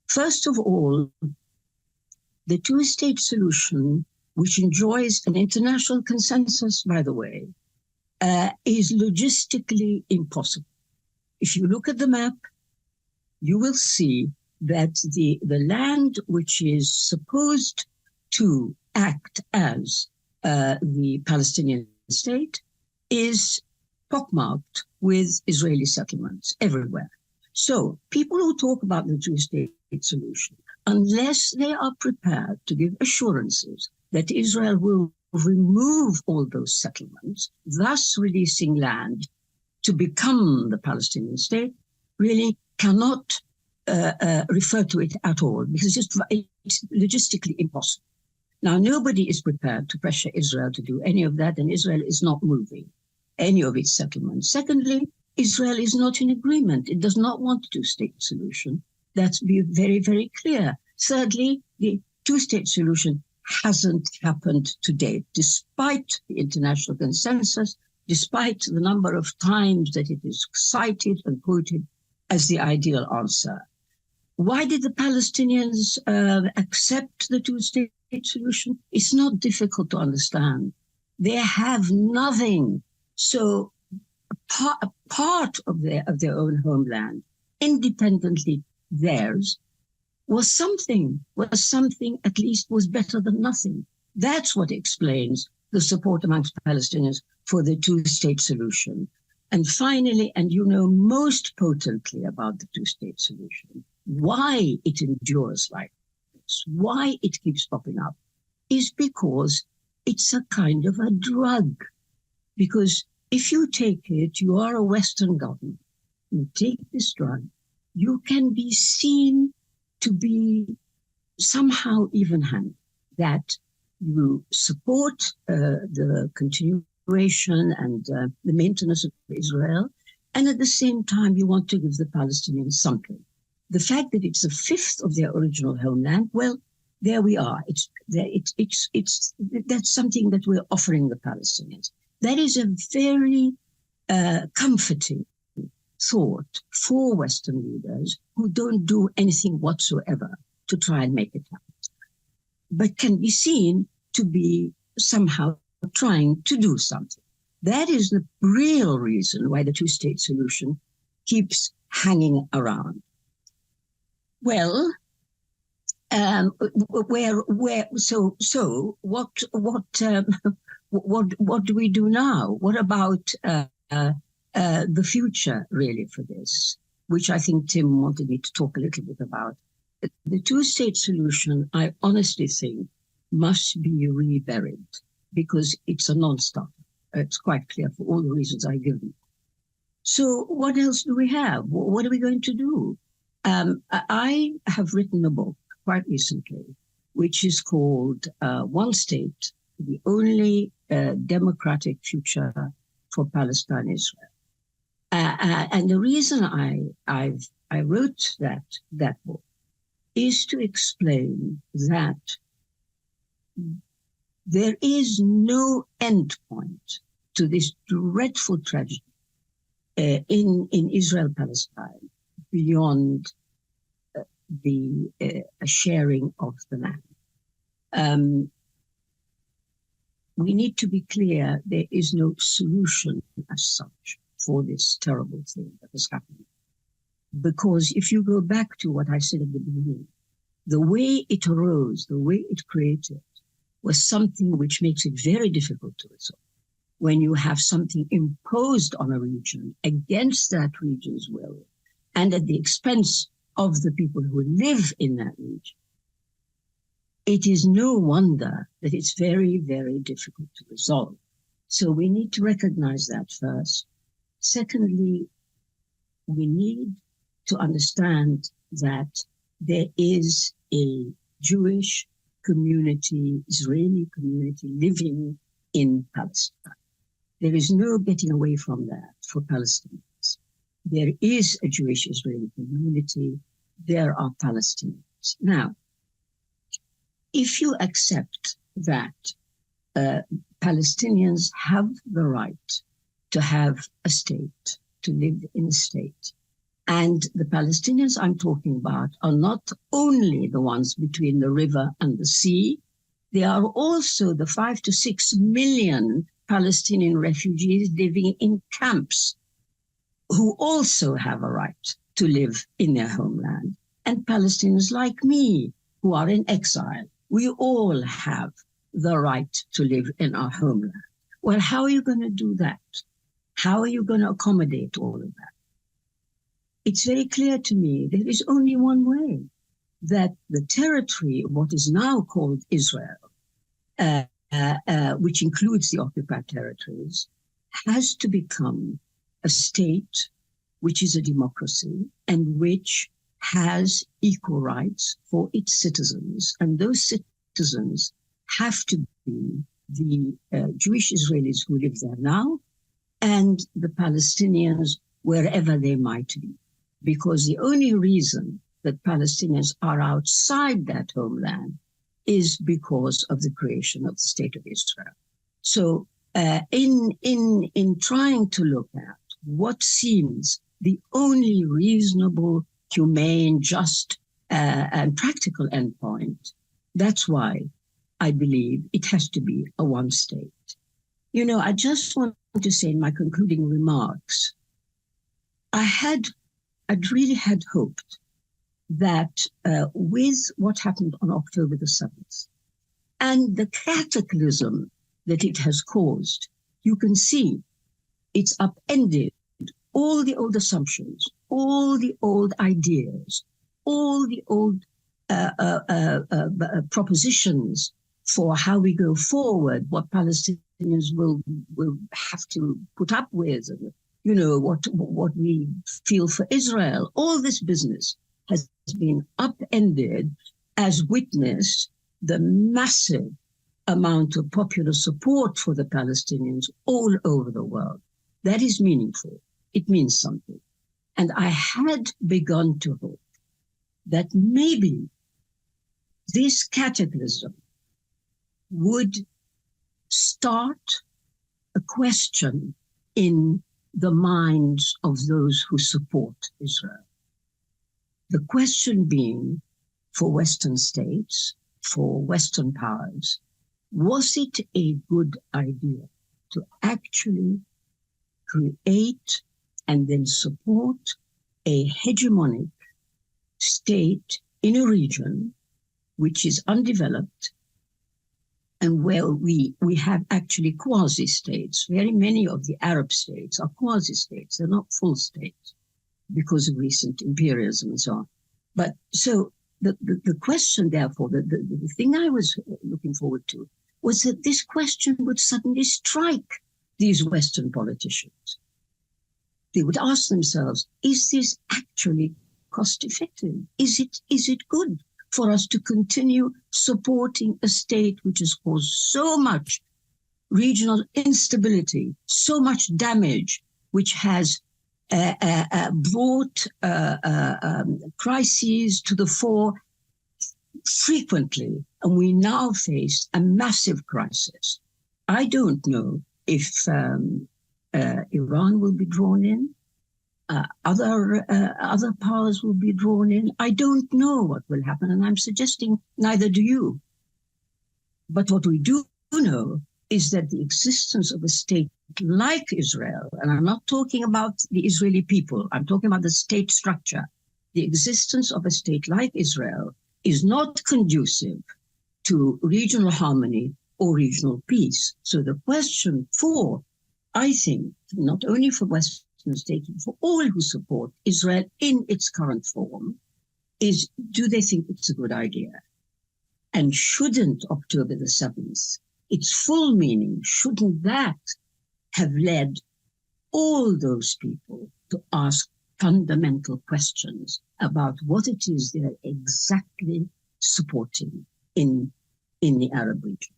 First of all, the two-state solution, which enjoys an international consensus, by the way, is logistically impossible. If you look at the map, you will see that the land which is supposed to act as the Palestinian state is pockmarked with Israeli settlements everywhere. So people who talk about the two-state solution, unless they are prepared to give assurances that Israel will remove all those settlements, thus releasing land to become the Palestinian state, really cannot refer to it at all, because it's logistically impossible. Now, nobody is prepared to pressure Israel to do any of that, and Israel is not moving any of its settlements. Secondly, Israel is not in agreement. It does not want a two-state solution. That's be very, very clear. Thirdly, the two-state solution hasn't happened to date, despite the international consensus, despite the number of times that it is cited and quoted as the ideal answer. Why did the Palestinians accept the two-state solution? It's not difficult to understand. They have nothing. So a part of their own homeland, independently theirs, was something at least was better than nothing. That's what explains the support amongst Palestinians for the two-state solution. And finally, and you know most potently about the two-state solution, why it endures like this, why it keeps popping up, is because it's a kind of a drug. Because if you take it, you are a Western government, you take this drug, you can be seen to be somehow even-handed, that you support the continuation and the maintenance of Israel, and at the same time you want to give the Palestinians something. The fact that it's a fifth of their original homeland, well, there we are. That's something that we're offering the Palestinians. That is a very comforting thought for Western leaders who don't do anything whatsoever to try and make it happen, but can be seen to be somehow trying to do something. That is the real reason why the two-state solution keeps hanging around. Well, what do we do now? What about the future, really, for this, which I think Tim wanted me to talk a little bit about? The two-state solution, I honestly think, must be reburied, because it's a non-starter. It's quite clear for all the reasons I've given. So what else do we have? What are we going to do? I have written a book quite recently, which is called One State, the Only Democratic Future for Palestine Israel. And the reason I wrote that book is to explain that there is no end point to this dreadful tragedy in Israel-Palestine beyond the sharing of the land. We need to be clear, there is no solution as such for this terrible thing that has happened. Because if you go back to what I said at the beginning, the way it arose, the way it created, was something which makes it very difficult to resolve. When you have something imposed on a region against that region's will, and at the expense of the people who live in that region, it is no wonder that it's very, very difficult to resolve. So we need to recognize that first. Secondly, we need to understand that there is a Jewish community, Israeli community living in Palestine. There is no getting away from that for Palestinians. There is a Jewish Israeli community. There are Palestinians. Now, if you accept that Palestinians have the right to have a state, to live in a state, And the Palestinians I'm talking about are not only the ones between the river and the sea, they are also the 5 to 6 million Palestinian refugees living in camps who also have a right to live in their homeland. And Palestinians like me who are in exile, we all have the right to live in our homeland. Well, how are you going to do that? How are you going to accommodate all of that? It's very clear to me there is only one way, that the territory, what is now called Israel, which includes the occupied territories, has to become a state which is a democracy and which has equal rights for its citizens. And those citizens have to be the Jewish Israelis who live there now and the Palestinians wherever they might be. Because the only reason that Palestinians are outside that homeland is because of the creation of the State of Israel. So in trying to look at what seems the only reasonable, humane, just, and practical endpoint, that's why I believe it has to be a one state. You know, I just want to say in my concluding remarks, I'd really had hoped that with what happened on October the 7th and the cataclysm that it has caused, you can see it's upended all the old assumptions, all the old ideas, all the old propositions for how we go forward, what Palestinians will have to put up with, you know, what we feel for Israel. All this business has been upended as witnessed the massive amount of popular support for the Palestinians all over the world. That is meaningful. It means something. And I had begun to hope that maybe this cataclysm would start a question in the minds of those who support Israel. The question being, for Western states, for Western powers, was it a good idea to actually create and then support a hegemonic state in a region which is undeveloped and where we have actually quasi-states? Very many of the Arab states are quasi-states. They're not full states because of recent imperialism and so on. But so the question, therefore, the thing I was looking forward to was that this question would suddenly strike these Western politicians. They would ask themselves, is this actually cost effective? Is it good for us to continue supporting a state which has caused so much regional instability, so much damage, which has brought crises to the fore frequently, and we now face a massive crisis? I don't know if Iran will be drawn in. Other powers will be drawn in. I don't know what will happen, and I'm suggesting neither do you. But what we do know is that the existence of a state like Israel, and I'm not talking about the Israeli people, I'm talking about the state structure. The existence of a state like Israel is not conducive to regional harmony or regional peace. So the question for, I think, not only for Western states, but for all who support Israel in its current form, is, do they think it's a good idea? And shouldn't October the 7th, its full meaning, shouldn't that have led all those people to ask fundamental questions about what it is they're exactly supporting in the Arab region?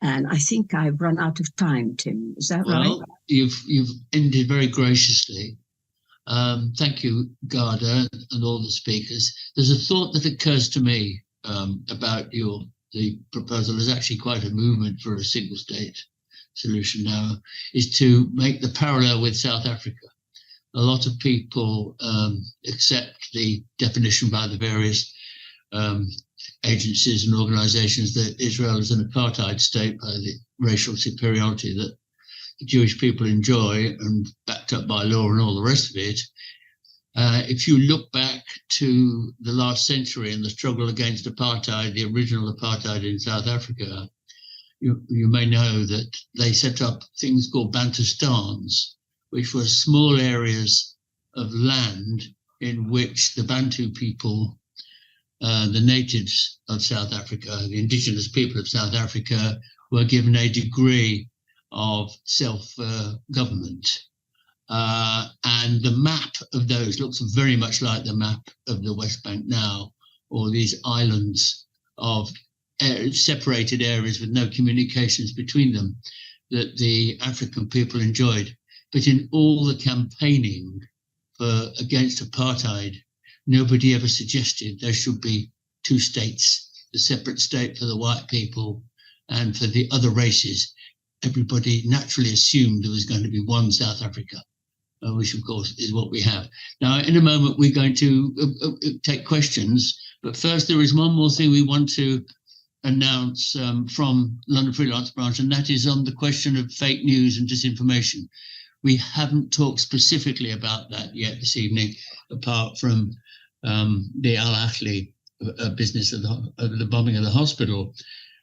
And I think I've run out of time, Tim. Is that right? Well, you've ended very graciously. Thank you, Ghada, and all the speakers. There's a thought that occurs to me about the proposal. There's actually quite a movement for a single state solution now, is to make the parallel with South Africa. a lot of people accept the definition by the various agencies and organizations that Israel is an apartheid state by the racial superiority that the Jewish people enjoy and backed up by law and all the rest of it. If you look back to the last century and the struggle against apartheid, the original apartheid in South Africa, you may know that they set up things called Bantustans, which were small areas of land in which the Bantu people, the natives of South Africa, the indigenous people of South Africa, were given a degree of self-government. And the map of those looks very much like the map of the West Bank now, or these islands of separated areas with no communications between them that the African people enjoyed. But in all the campaigning against apartheid, nobody ever suggested there should be two states, a separate state for the white people and for the other races. Everybody naturally assumed there was going to be one South Africa, which of course is what we have. Now, in a moment, we're going to take questions, but first there is one more thing we want to announce from London Freelance Branch, and that is on the question of fake news and disinformation. We haven't talked specifically about that yet this evening, apart from the Al-Ahli business of the bombing of the hospital.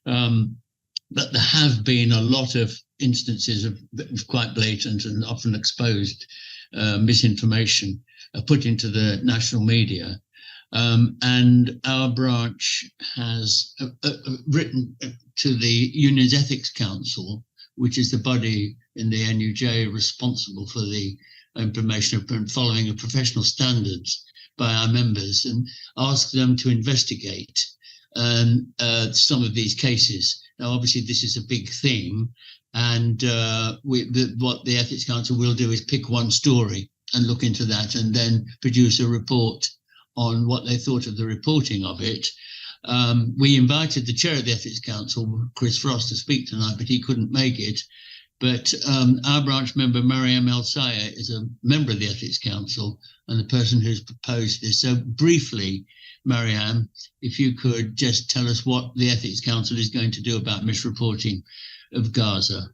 But there have been a lot of instances of quite blatant and often exposed misinformation put into the national media. And our branch has written to the Union's Ethics Council, which is the body in the NUJ responsible for the implementation and following of professional standards by our members, and asked them to investigate some of these cases. Now, obviously, this is a big thing, and what the Ethics Council will do is pick one story and look into that and then produce a report on what they thought of the reporting of it. We invited the chair of the Ethics Council, Chris Frost, to speak tonight, but he couldn't make it. But our branch member, Mariam El-Sayeh, is a member of the Ethics Council and the person who's proposed this. So briefly, Mariam, if you could just tell us what the Ethics Council is going to do about misreporting of Gaza.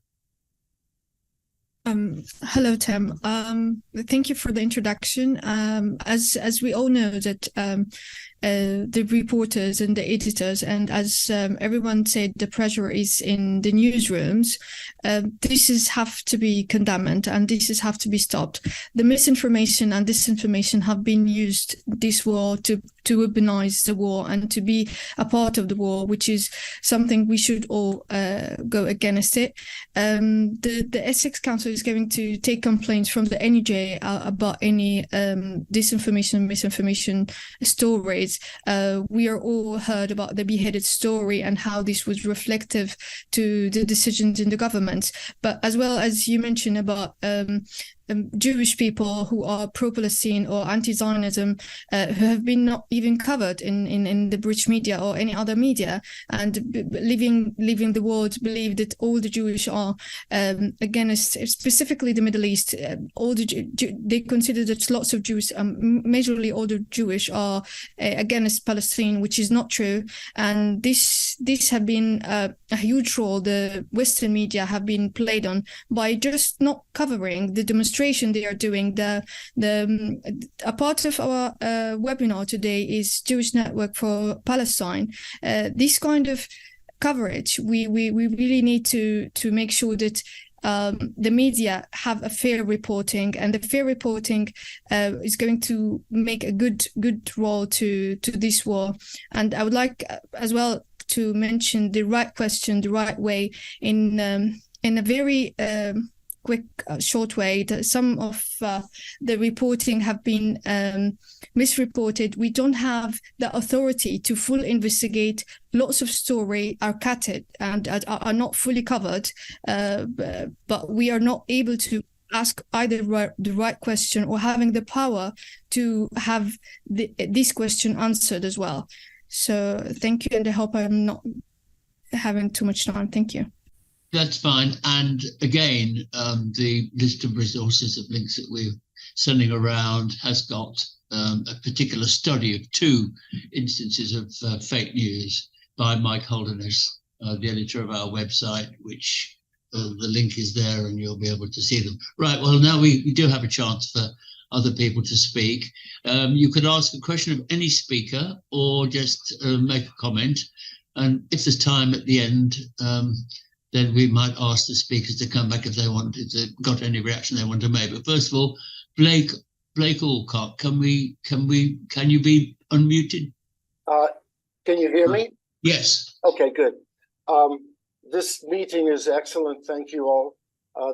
Hello, Tim. Thank you for the introduction. As we all know that the reporters and the editors, and as everyone said, the pressure is in the newsrooms. This have to be condemned, and this have to be stopped. The misinformation and disinformation have been used this war to weaponize the war and to be a part of the war, which is something we should all go against it. The Essex Council is going to take complaints from the NUJ about any disinformation, misinformation stories. We are all heard about the beheaded story and how this was reflective to the decisions in the government, but as well as you mentioned about Jewish people who are pro-Palestine or anti-Zionism who have been not even covered in the British media or any other media, and leaving the world believe that all the Jewish are against, specifically the Middle East. They consider that lots of Jews, majorly all the Jewish, are against Palestine, which is not true. And this have been a huge role the Western media have been played on by just not covering the demonstration they are doing. A part of our webinar today is Jewish Network for Palestine. This kind of coverage, we really need to make sure that the media have a fair reporting, and the fair reporting is going to make a good role to this war. And I would like as well to mention the right question, the right way, in a very quick, short way. That some of the reporting have been misreported. We don't have the authority to fully investigate. Lots of stories are cutted and are not fully covered, but we are not able to ask either the right question or having the power to have this question answered as well. So thank you, and I hope I'm not having too much time. Thank you. That's fine. And again, the list of resources of links that we've sending around has got a particular study of 2 instances of fake news by Mike Holderness, the editor of our website, which the link is there and you'll be able to see them. Right, well, now we do have a chance for other people to speak. You could ask a question of any speaker or just make a comment. And if there's time at the end, then we might ask the speakers to come back if they've got any reaction they want to make. But first of all, Blake Alcott, can you be unmuted? Can you hear me? Yes. Okay, good. This meeting is excellent. Thank you all.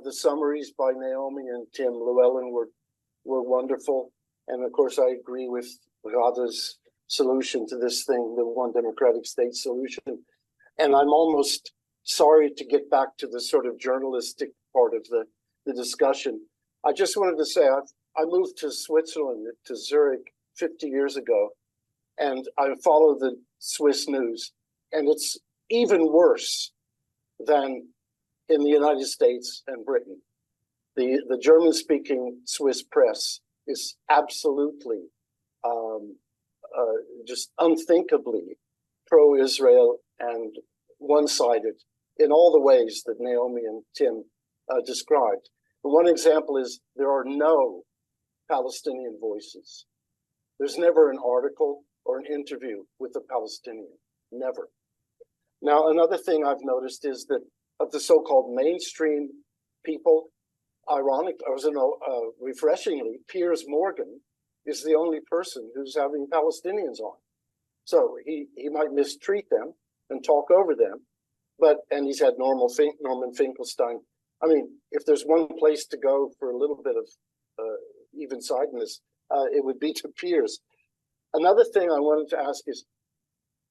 The summaries by Naomi and Tim Llewellyn were wonderful. And of course, I agree with Ghada's solution to this thing, the one democratic state solution. And I'm almost sorry to get back to the sort of journalistic part of the discussion. I just wanted to say I moved to Switzerland, to Zurich 50 years ago, and I follow the Swiss news, and it's even worse than in the United States and Britain. The German-speaking Swiss press is absolutely just unthinkably pro-Israel and one-sided in all the ways that Naomi and Tim described. One example is there are no Palestinian voices. There's never an article or an interview with a Palestinian, never. Now, another thing I've noticed is that of the so-called mainstream people, refreshingly, Piers Morgan is the only person who's having Palestinians on. So he might mistreat them and talk over them, and he's had Norman Finkelstein. I mean, if there's one place to go for a little bit of even-sidedness, it would be to Piers. Another thing I wanted to ask is,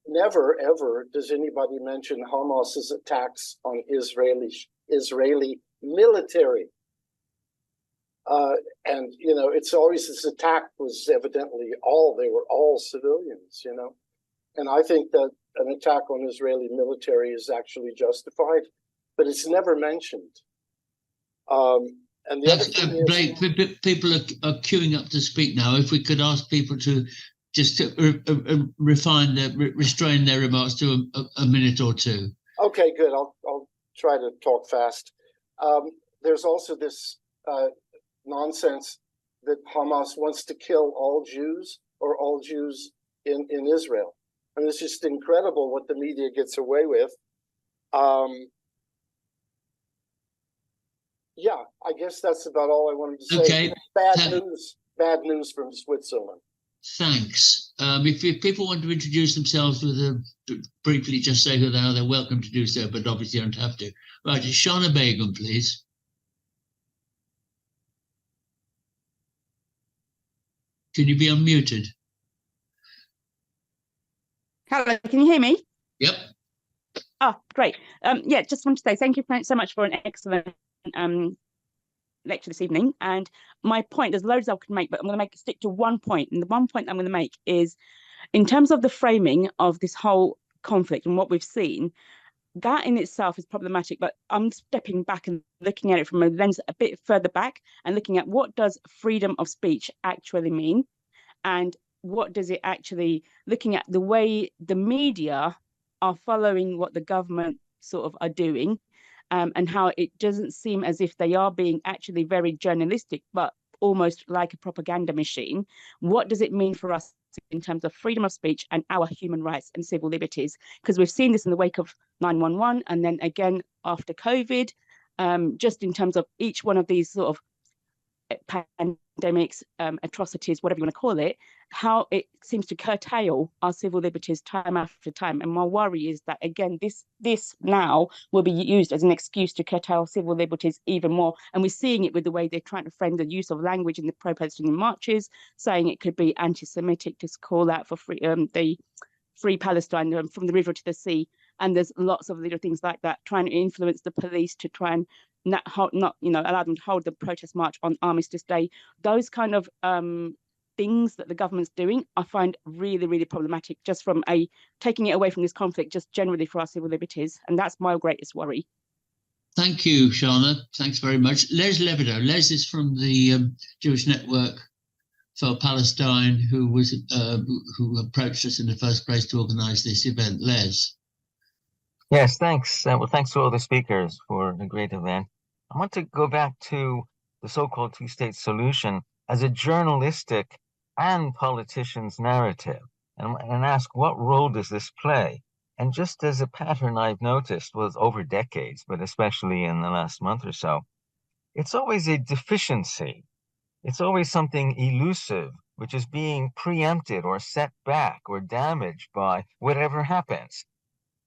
never, ever does anybody mention Hamas's attacks on Israeli military. And, it's always this attack was evidently they were all civilians, And I think that an attack on Israeli military is actually justified, but it's never mentioned. And the other thing Blake, people are queuing up to speak now. If we could ask people to just restrain their remarks to a minute or two. Okay, good. I'll try to talk fast. There's also this nonsense that Hamas wants to kill all Jews or all Jews in Israel. And it's just incredible what the media gets away with. Yeah, I guess that's about all I wanted to say. Okay. Bad news from Switzerland. Thanks. If people want to introduce themselves briefly, just say who they are, they're welcome to do so, but obviously don't have to. Right, Shana Begum, please. Can you be unmuted? Hello, can you hear me? Yep. Oh, great. Yeah, just want to say thank you so much for an excellent lecture this evening. And my point, there's loads I could make, but I'm going to stick to one point. And the one point I'm going to make is, in terms of the framing of this whole conflict and what we've seen, that in itself is problematic. But I'm stepping back and looking at it from a lens a bit further back and looking at what does freedom of speech actually mean, and what does it actually, looking at the way the media are following what the government sort of are doing, and how it doesn't seem as if they are being actually very journalistic, but almost like a propaganda machine. What does it mean for us in terms of freedom of speech and our human rights and civil liberties? Because we've seen this in the wake of 9/11 and then again after COVID, just in terms of each one of these sort of pandemics, atrocities, whatever you want to call it, how it seems to curtail our civil liberties time after time. And my worry is that, again, this now will be used as an excuse to curtail civil liberties even more. And we're seeing it with the way they're trying to frame the use of language in the pro-Palestinian marches, saying it could be anti-Semitic to call out for the free Palestine from the river to the sea. And there's lots of little things like that, trying to influence the police to try and not allow them to hold the protest march on Armistice Day. Those kind of things that the government's doing, I find really, really problematic, just from taking it away from this conflict, just generally for our civil liberties. And that's my greatest worry. Thank you, Shana. Thanks very much. Les Levido. Les is from the Jewish Network for Palestine, who approached us in the first place to organise this event. Les. Yes, thanks. Well, thanks to all the speakers for a great event. I want to go back to the so-called two-state solution as a journalistic and politician's narrative, and ask what role does this play? And just as a pattern I've noticed was over decades, but especially in the last month or so, it's always a deficiency. It's always something elusive, which is being preempted or set back or damaged by whatever happens.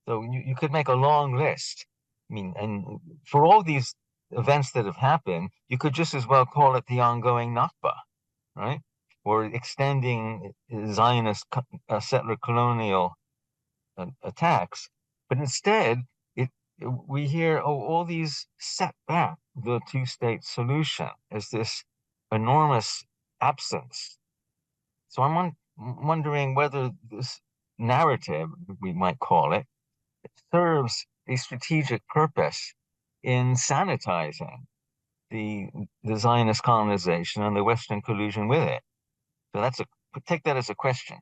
So you could make a long list. I mean, and for all these events that have happened, you could just as well call it the ongoing Nakba, right? Or extending Zionist settler colonial attacks. But instead, we hear, all these set back the two-state solution as this enormous absence. So I'm wondering whether this narrative, we might call it, serves a strategic purpose in sanitizing the Zionist colonization and the Western collusion with it. So take that as a question.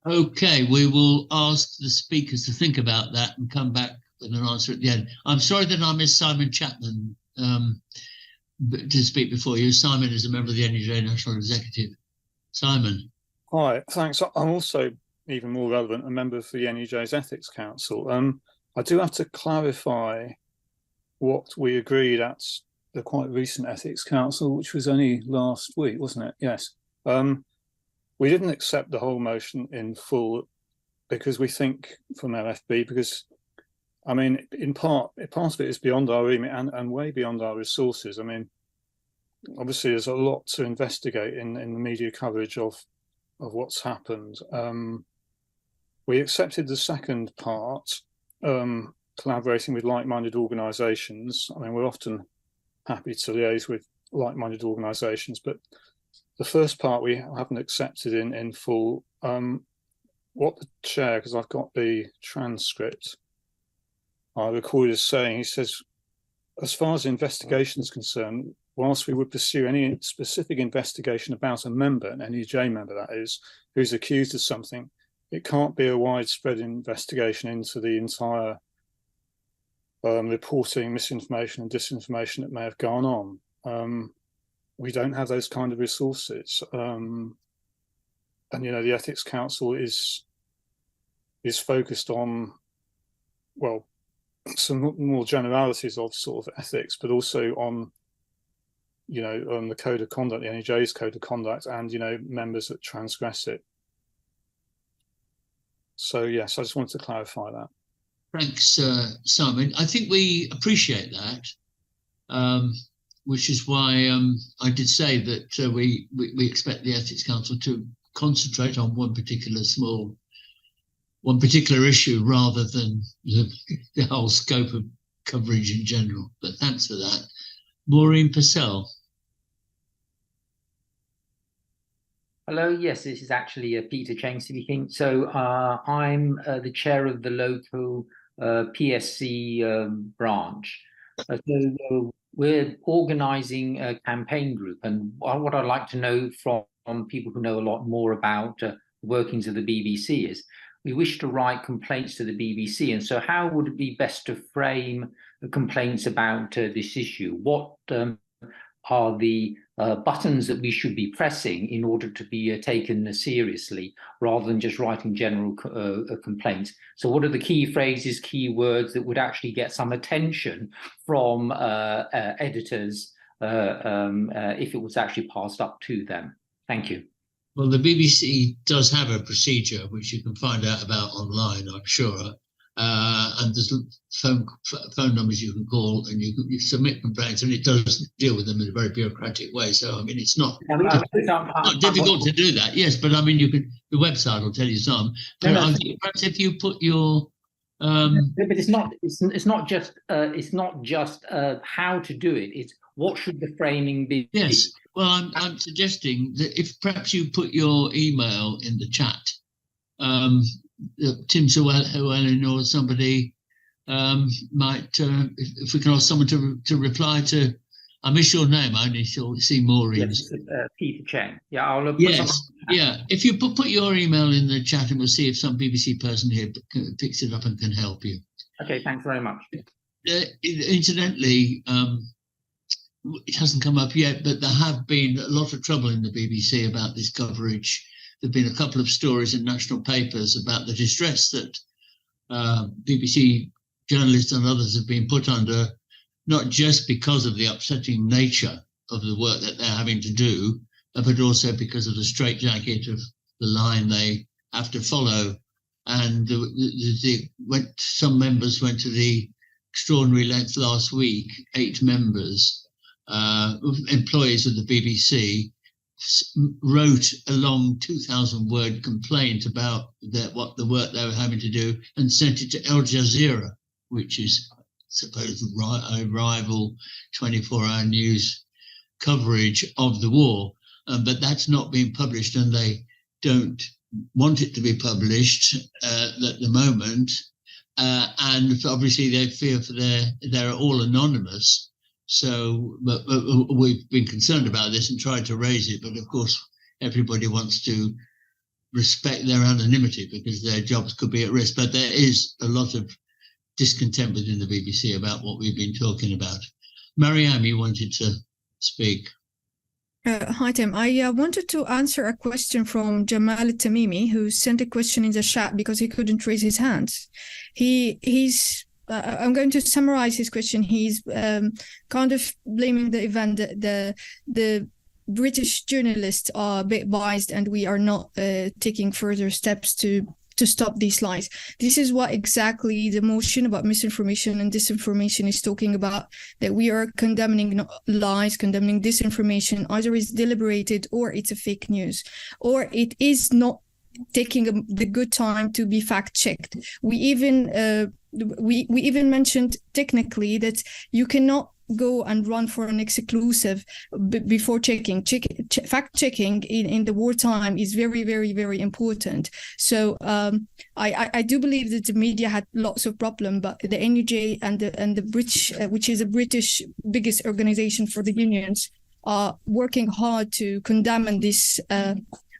Okay, we will ask the speakers to think about that and come back with an answer at the end. I'm sorry that I missed Simon Chapman to speak before you. Simon is a member of the NUJ National Executive. Simon. Hi, thanks. I'm also, even more relevant, a member of the NUJ's Ethics Council. I do have to clarify what we agreed at the quite recent Ethics Council, which was only last week, wasn't it? Yes. We didn't accept the whole motion in full because we think from LFB, because, I mean, in part of it is beyond our remit and way beyond our resources. I mean, obviously there's a lot to investigate in the media coverage of what's happened. We accepted the second part, collaborating with like-minded organisations. I mean, we're often happy to liaise with like-minded organisations, but the first part we haven't accepted in full. What the chair, because I've got the transcript, I recorded as saying, he says, as far as the investigation is concerned, whilst we would pursue any specific investigation about a member, an NUJ member that is, who's accused of something, it can't be a widespread investigation into the entire reporting misinformation and disinformation that may have gone on. We don't have those kind of resources. And, you know, the Ethics Council is focused on, well, some more generalities of sort of ethics, but also on, you know, on the code of conduct, the NUJ's code of conduct, and, you know, members that transgress it. So, yes, I just wanted to clarify that. Thanks, Simon. I think we appreciate that, which is why I did say that we expect the Ethics Council to concentrate on one particular issue rather than the whole scope of coverage in general. But thanks for that. Maureen Purcell. Hello, yes, this is actually Peter Cheng speaking. So I'm the chair of the local PSC branch. So we're organising a campaign group, and what I'd like to know from people who know a lot more about the workings of the BBC is we wish to write complaints to the BBC. And so how would it be best to frame the complaints about this issue? What are the buttons that we should be pressing in order to be taken seriously, rather than just writing general complaints? So what are the key phrases, key words that would actually get some attention from editors if it was actually passed up to them? Thank you. Well, the BBC does have a procedure which you can find out about online, I'm sure. And there's phone numbers you can call, and you submit complaints, and it does deal with them in a very bureaucratic way. So, I mean, it's not difficult to do that. Yes, but I mean, the website will tell you some. Perhaps if you put your but it's not just how to do it. It's what should the framing be? Yes. Well, I'm suggesting that if perhaps you put your email in the chat, Tim Llewellyn or somebody might, if we can ask someone to reply to, I miss your name. I only see Maureen's. Yes, Peter Cheng. Yeah, I'll put yes, yeah. If you put your email in the chat, and we'll see if some BBC person here picks it up and can help you. Okay, thanks very much. Incidentally, it hasn't come up yet, but there have been a lot of trouble in the BBC about this coverage. There have been a couple of stories in national papers about the distress that BBC journalists and others have been put under, not just because of the upsetting nature of the work that they're having to do, but also because of the straitjacket of the line they have to follow. And some members went to the extraordinary length last week, 8 members, employees of the BBC, wrote a long 2,000-word complaint about what the work they were having to do and sent it to Al Jazeera, which is, I suppose, a rival 24-hour news coverage of the war. But that's not being published, and they don't want it to be published at the moment. And obviously they fear for they're all anonymous. So but we've been concerned about this and tried to raise it. But of course, everybody wants to respect their anonymity because their jobs could be at risk. But there is a lot of discontent within the BBC about what we've been talking about. Mariam, you wanted to speak. Hi, Tim. I wanted to answer a question from Jamal Tamimi, who sent a question in the chat because he couldn't raise his hands. He's I'm going to summarize his question. He's kind of blaming the event that the British journalists are a bit biased and we are not taking further steps to stop these lies. This is what exactly the motion about misinformation and disinformation is talking about, that we are condemning lies, condemning disinformation. Either it's deliberated or it's a fake news, or it is not taking the good time to be fact-checked. We even mentioned technically that you cannot go and run for an exclusive before checking. Fact-checking in the wartime is very, very, very important. So I do believe that the media had lots of problem, but the NUJ and the British, which is a British biggest organization for the unions, are working hard to condemn this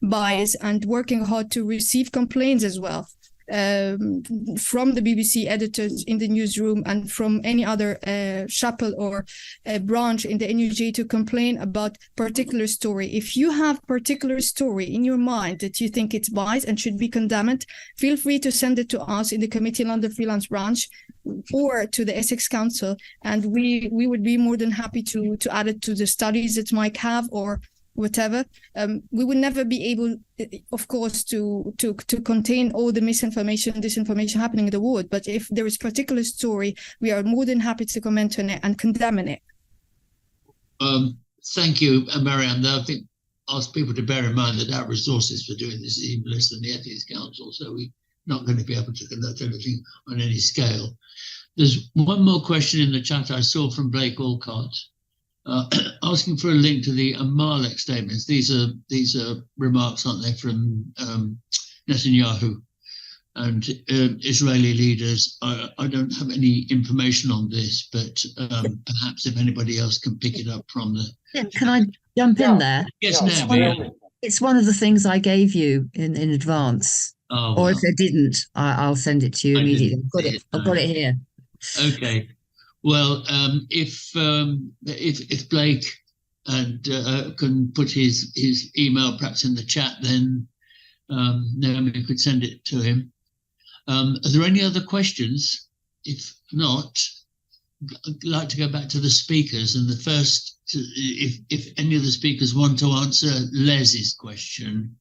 bias and working hard to receive complaints as well. From the BBC editors in the newsroom and from any other chapel or branch in the NUJ to complain about particular story. If you have particular story in your mind that you think it's biased and should be condemned, feel free to send it to us in the Committee London Freelance Branch or to the Essex Council, and we would be more than happy to add it to the studies it might have or whatever. We would never be able, of course, to contain all the misinformation and disinformation happening in the world. But if there is a particular story, we are more than happy to comment on it and condemn it. Thank you, Marianne. I think ask people to bear in mind that our resources for doing this is even less than the Ethics Council, so we're not going to be able to conduct anything on any scale. There's one more question in the chat I saw from Blake Alcott. Asking for a link to the Amalek statements. These are remarks, aren't they, from Netanyahu and Israeli leaders. I don't have any information on this, but perhaps if anybody else can pick it up from the... Can I jump in there? Yes, Naomi. It's one of the things I gave you in advance. Oh, or if I didn't, I'll send it to you immediately. I've got it here. Okay. Well, if Blake can put his email perhaps in the chat, then Naomi could send it to him. Are there any other questions? If not, I'd like to go back to the speakers. And the first, if any of the speakers want to answer Les's question,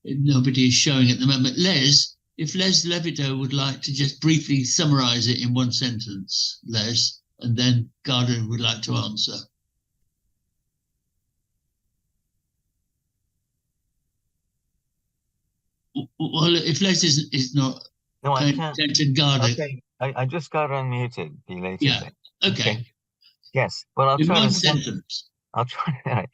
nobody is showing at the moment. Les, if Les Levito would like to just briefly summarize it in one sentence, Les, and then Ghada would like to answer. Well, if Les is not paying attention, Ghada. Okay. I just got unmuted. Yeah. Okay. Yes. Well, I'll in try one to. Sentence. I'll try.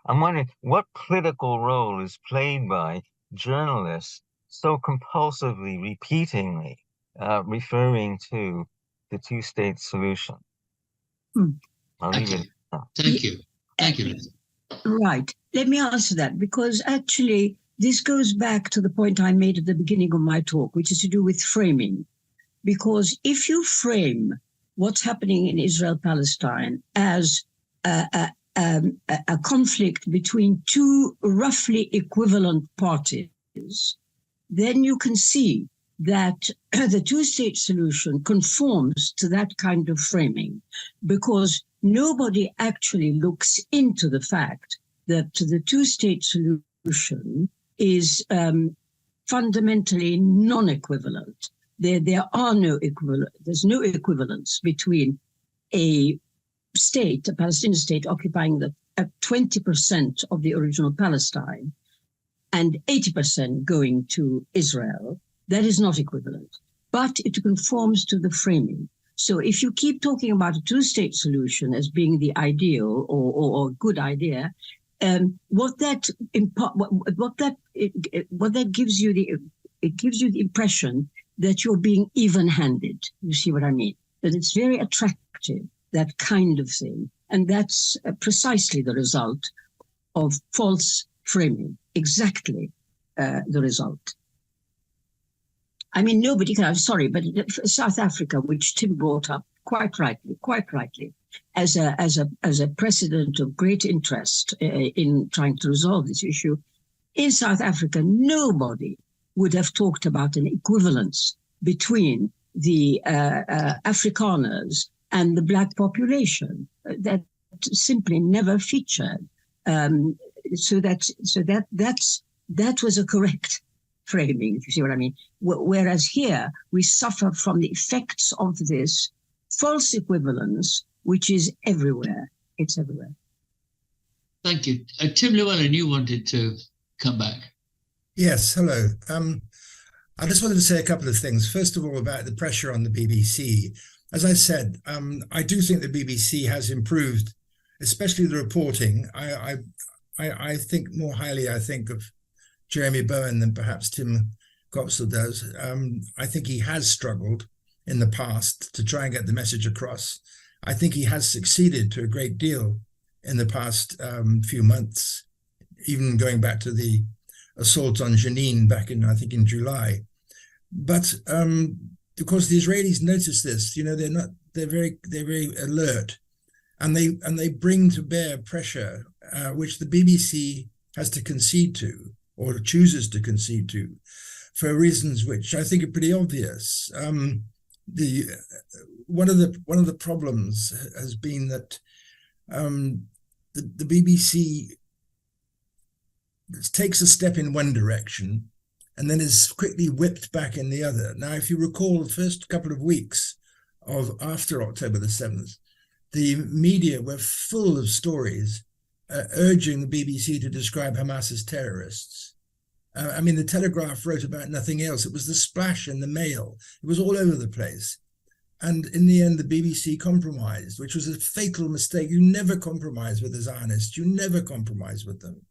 I'm wondering what political role is played by journalists so compulsively, repeatedly referring to the two-state solution? I'll Thank leave you. it. Oh. Thank you. Thank you. Right. Let me answer that, because actually this goes back to the point I made at the beginning of my talk, which is to do with framing. Because if you frame what's happening in Israel-Palestine as a conflict between two roughly equivalent parties, then you can see that the two-state solution conforms to that kind of framing, because nobody actually looks into the fact that the two-state solution is fundamentally non-equivalent. There are no equivalent. There's no equivalence between a state, a Palestinian state, occupying 20% of the original Palestine, and 80% going to Israel. That is not equivalent, but it conforms to the framing. So if you keep talking about a two-state solution as being the ideal or good idea, what that gives you the impression that you're being even-handed. You see what I mean? That it's very attractive, that kind of thing, and that's precisely the result of false framing. Exactly the result. I mean, nobody can. I'm sorry, but South Africa, which Tim brought up quite rightly, as a precedent of great interest in trying to resolve this issue, in South Africa, nobody would have talked about an equivalence between the Afrikaners and the black population. That simply never featured. So that was a correct framing, if you see what I mean. Whereas here we suffer from the effects of this false equivalence, which is everywhere. It's everywhere. Thank you. Tim Llewellyn, you wanted to come back. Yes, hello. I just wanted to say a couple of things. First of all, about the pressure on the BBC. As I said, I do think the BBC has improved, especially the reporting. I think more highly, I think, of Jeremy Bowen than perhaps Tim Gopsall does. I think he has struggled in the past to try and get the message across. I think he has succeeded to a great deal in the past few months, even going back to the assault on Jenin back in, I think, in July. But of course, the Israelis notice this. You know, they're very alert, and they bring to bear pressure which the BBC has to concede to, or chooses to concede to, for reasons which I think are pretty obvious. One of the problems has been that the BBC takes a step in one direction and then is quickly whipped back in the other. Now, if you recall the first couple of weeks of after October the 7th, the media were full of stories urging the BBC to describe Hamas as terrorists. I mean, the Telegraph wrote about nothing else. It was the splash in the Mail. It was all over the place. And in the end, the BBC compromised, which was a fatal mistake. You never compromise with the Zionists. You never compromise with them.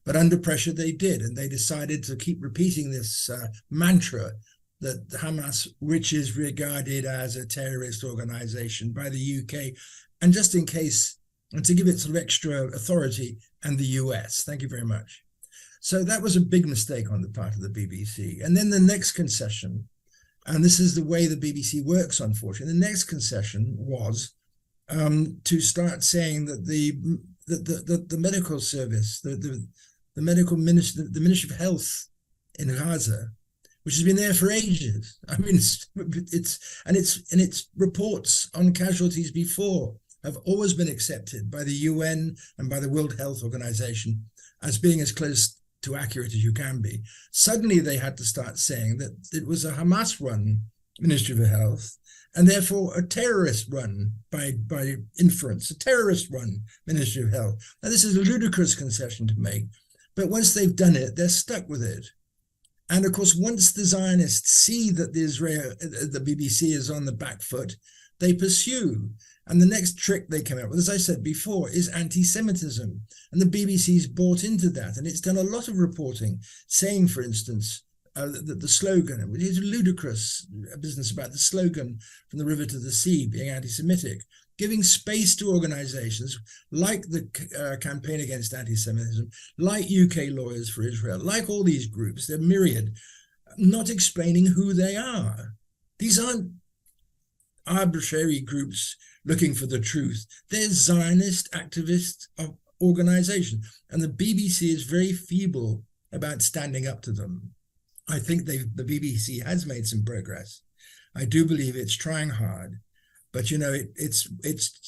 But under pressure, they did. And they decided to keep repeating this mantra that Hamas, which is regarded as a terrorist organization by the UK, and just in case, and to give it sort of extra authority, and the US. Thank you very much. So that was a big mistake on the part of the BBC. And then the next concession, and this is the way the BBC works, unfortunately, the next concession was to start saying that the medical service, the medical ministry, the Ministry of Health in Gaza, which has been there for ages. I mean, its reports on casualties before have always been accepted by the UN and by the World Health Organization as being as close to accurate as you can be. Suddenly they had to start saying that it was a Hamas-run Ministry of Health, and therefore a terrorist-run, by inference, a terrorist-run Ministry of Health. Now, this is a ludicrous concession to make, but once they've done it, they're stuck with it. And of course, once the Zionists see that the BBC is on the back foot, they pursue. And the next trick they come up with, as I said before, is anti-Semitism. And the BBC's bought into that. And it's done a lot of reporting, saying, for instance, the slogan. It is ludicrous business about the slogan from the river to the sea being anti-Semitic, giving space to organizations like the Campaign Against Anti-Semitism, like UK Lawyers for Israel, like all these groups, they're myriad, not explaining who they are. These aren't arbitrary groups looking for the truth. They're Zionist activist organization, and the BBC is very feeble about standing up to them. I think the BBC has made some progress. I do believe it's trying hard, but you know, it's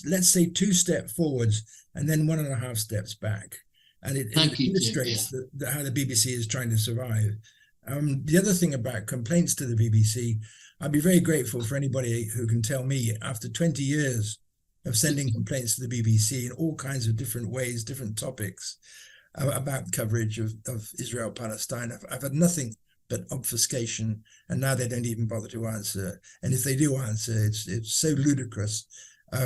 let's say 2 steps forwards and then 1.5 steps back, and it illustrates how the BBC is trying to survive. The other thing about complaints to the BBC, I'd be very grateful for anybody who can tell me, after 20 years of sending complaints to the BBC in all kinds of different ways, different topics, about coverage of Israel-Palestine, I've had nothing but obfuscation, and now they don't even bother to answer. And if they do answer, it's so ludicrous.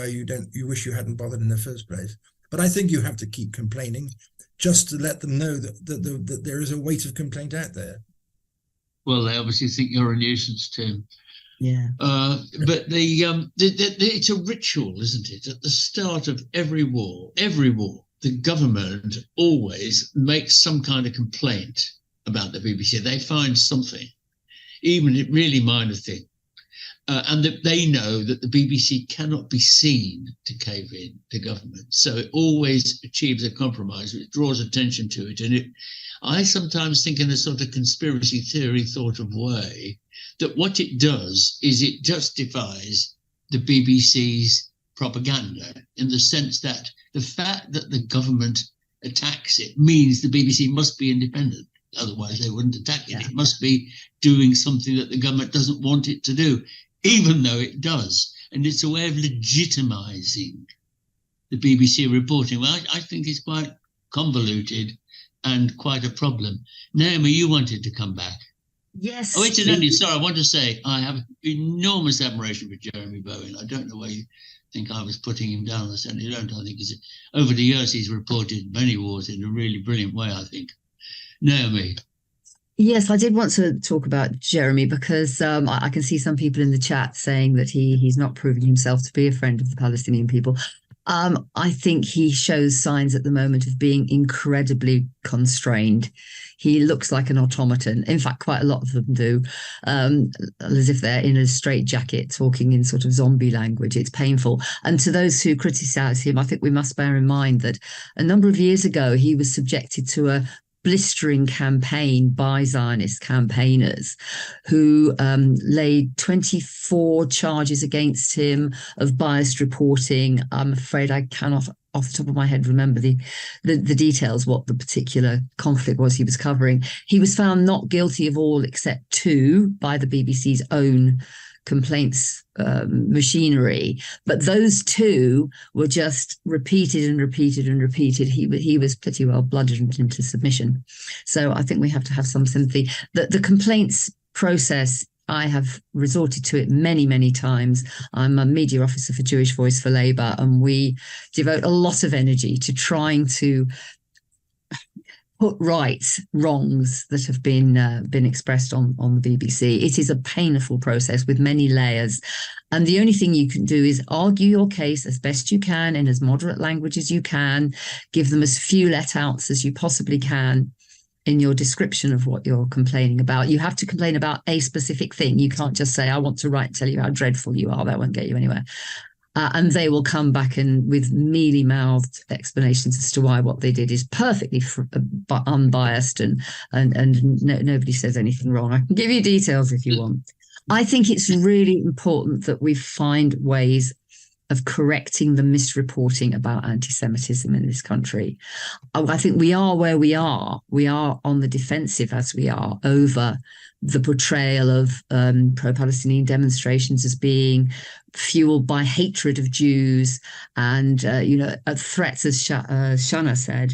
You wish you hadn't bothered in the first place. But I think you have to keep complaining, just to let them know that there is a weight of complaint out there. Well, they obviously think you're a nuisance, Tim. Yeah. But it's a ritual, isn't it? At the start of every war, the government always makes some kind of complaint about the BBC. They find something, even a really minor thing, and that they know that the BBC cannot be seen to cave in to government. So it always achieves a compromise, which draws attention to it. And I sometimes think, in a sort of conspiracy theory sort of way, that what it does is it justifies the BBC's propaganda, in the sense that the fact that the government attacks it means the BBC must be independent. Otherwise, they wouldn't attack it. Yeah. It must be doing something that the government doesn't want it to do, even though it does. And it's a way of legitimizing the BBC reporting. Well, I think it's quite convoluted and quite a problem. Naomi, you wanted to come back. Yes. Oh, incidentally, sorry, I want to say I have enormous admiration for Jeremy Bowen. I don't know why you think I was putting him down. I certainly don't. I think over the years he's reported many wars in a really brilliant way, I think. Naomi. Yes, I did want to talk about Jeremy, because I can see some people in the chat saying that he's not proving himself to be a friend of the Palestinian people. I think he shows signs at the moment of being incredibly constrained. He looks like an automaton. In fact, quite a lot of them do, as if they're in a straitjacket talking in sort of zombie language. It's painful. And to those who criticize him, I think we must bear in mind that a number of years ago, he was subjected to a blistering campaign by Zionist campaigners who laid 24 charges against him of biased reporting. I'm afraid I cannot, off the top of my head, remember the details, what the particular conflict was he was covering. He was found not guilty of all except 2 by the BBC's own complaints machinery, but those 2 were just repeated and repeated and repeated. He was pretty well bludgeoned into submission. So I think we have to have some sympathy. The complaints process, I have resorted to it many, many times. I'm a media officer for Jewish Voice for Labour, and we devote a lot of energy to trying to put right wrongs that have been expressed on the BBC. It is a painful process with many layers, and the only thing you can do is argue your case as best you can in as moderate language as you can, give them as few let-outs as you possibly can in your description of what you're complaining about. You have to complain about a specific thing. You can't just say, I want to write and tell you how dreadful you are. That won't get you anywhere. And they will come back and with mealy-mouthed explanations as to why what they did is perfectly unbiased and nobody says anything wrong. I can give you details if you want. I think it's really important that we find ways of correcting the misreporting about anti-Semitism in this country. I think we are where we are. We are on the defensive as we are over the portrayal of pro-Palestinian demonstrations as being fueled by hatred of Jews and, threats, as Shana said,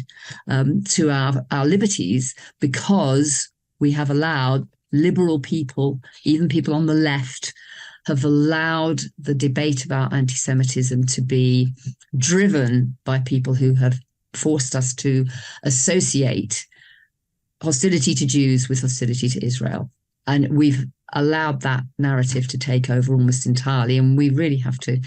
to our liberties, because we have allowed liberal people, even people on the left, have allowed the debate about anti-Semitism to be driven by people who have forced us to associate hostility to Jews with hostility to Israel. And we've allowed that narrative to take over almost entirely. And we really have to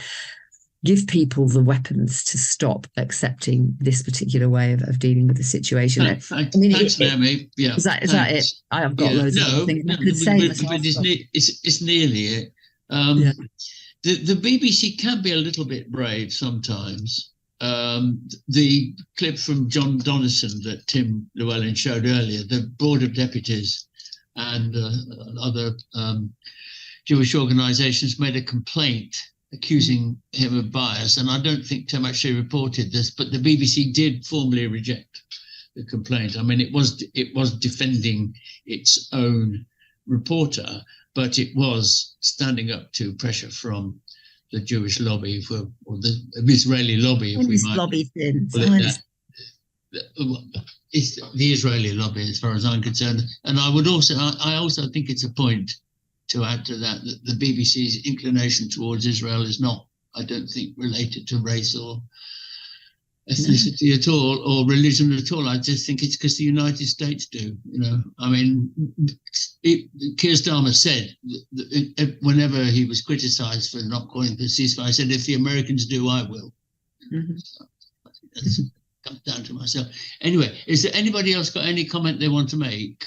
give people the weapons to stop accepting this particular way of dealing with the situation. Thanks, Naomi. Yeah, is that it? I've got loads of things I could say myself. But it's nearly it. The BBC can be a little bit brave sometimes. The clip from John Donison that Tim Llewellyn showed earlier, the Board of Deputies and other Jewish organisations made a complaint accusing him of bias, and I don't think Tim actually reported this, but the BBC did formally reject the complaint. I mean, it was defending its own reporter, but it was standing up to pressure from the Jewish lobby, or the Israeli lobby, if we might. Lobby thing. It's the Israeli lobby, as far as I'm concerned. And I also think it's a point to add to that the BBC's inclination towards Israel is not, I don't think, related to race or ethnicity at all, or religion at all. I just think it's because the United States do. I mean, Keir Starmer said that whenever he was criticised for not calling for a ceasefire, I said, if the Americans do, I will. So I think that's comes down to myself. Anyway, is there anybody else got any comment they want to make?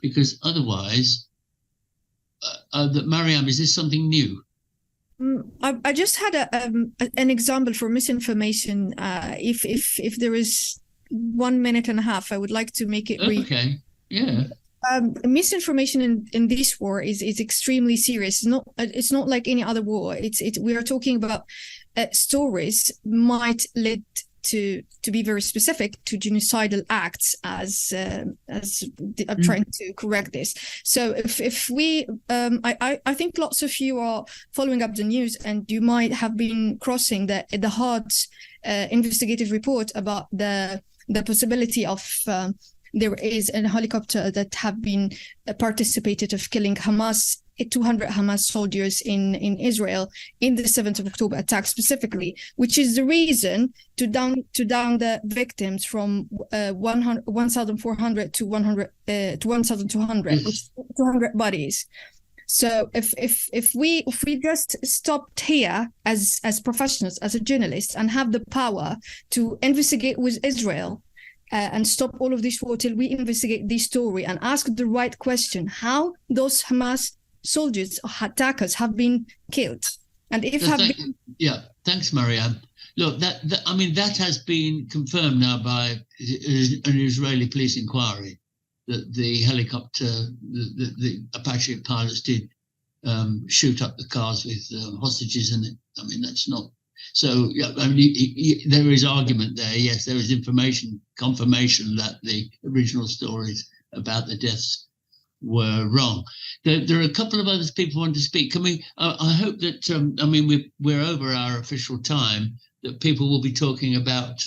Because otherwise, Mariam, is this something new? I just had an example for misinformation. If there is 1 minute and a half, I would like to make it brief. Okay. Yeah. Misinformation in this war is extremely serious. It's not like any other war. We are talking about stories might lead to be very specific to genocidal acts as I'm trying to correct this. So if we I think lots of you are following up the news, and you might have been crossing the hard investigative report about the possibility of there is a helicopter that have been participated of killing 200 Hamas soldiers in Israel in the 7th of October attack specifically, which is the reason to down the victims from 1,400 to 1,200, 200 bodies. So if we just stopped here as professionals, as a journalist, and have the power to investigate with Israel and stop all of this war till we investigate this story and ask the right question, how those Hamas soldiers or attackers have been killed, and thanks, Mariam. Look, that has been confirmed now by an Israeli police inquiry that the helicopter, the Apache pilots did shoot up the cars with hostages in it. I mean, that's not so. Yeah, I mean, there is argument there. Yes, there is confirmation that the original stories about the deaths were wrong. There are a couple of other people who want to speak. Can we? I hope that we're over our official time. That people will be talking about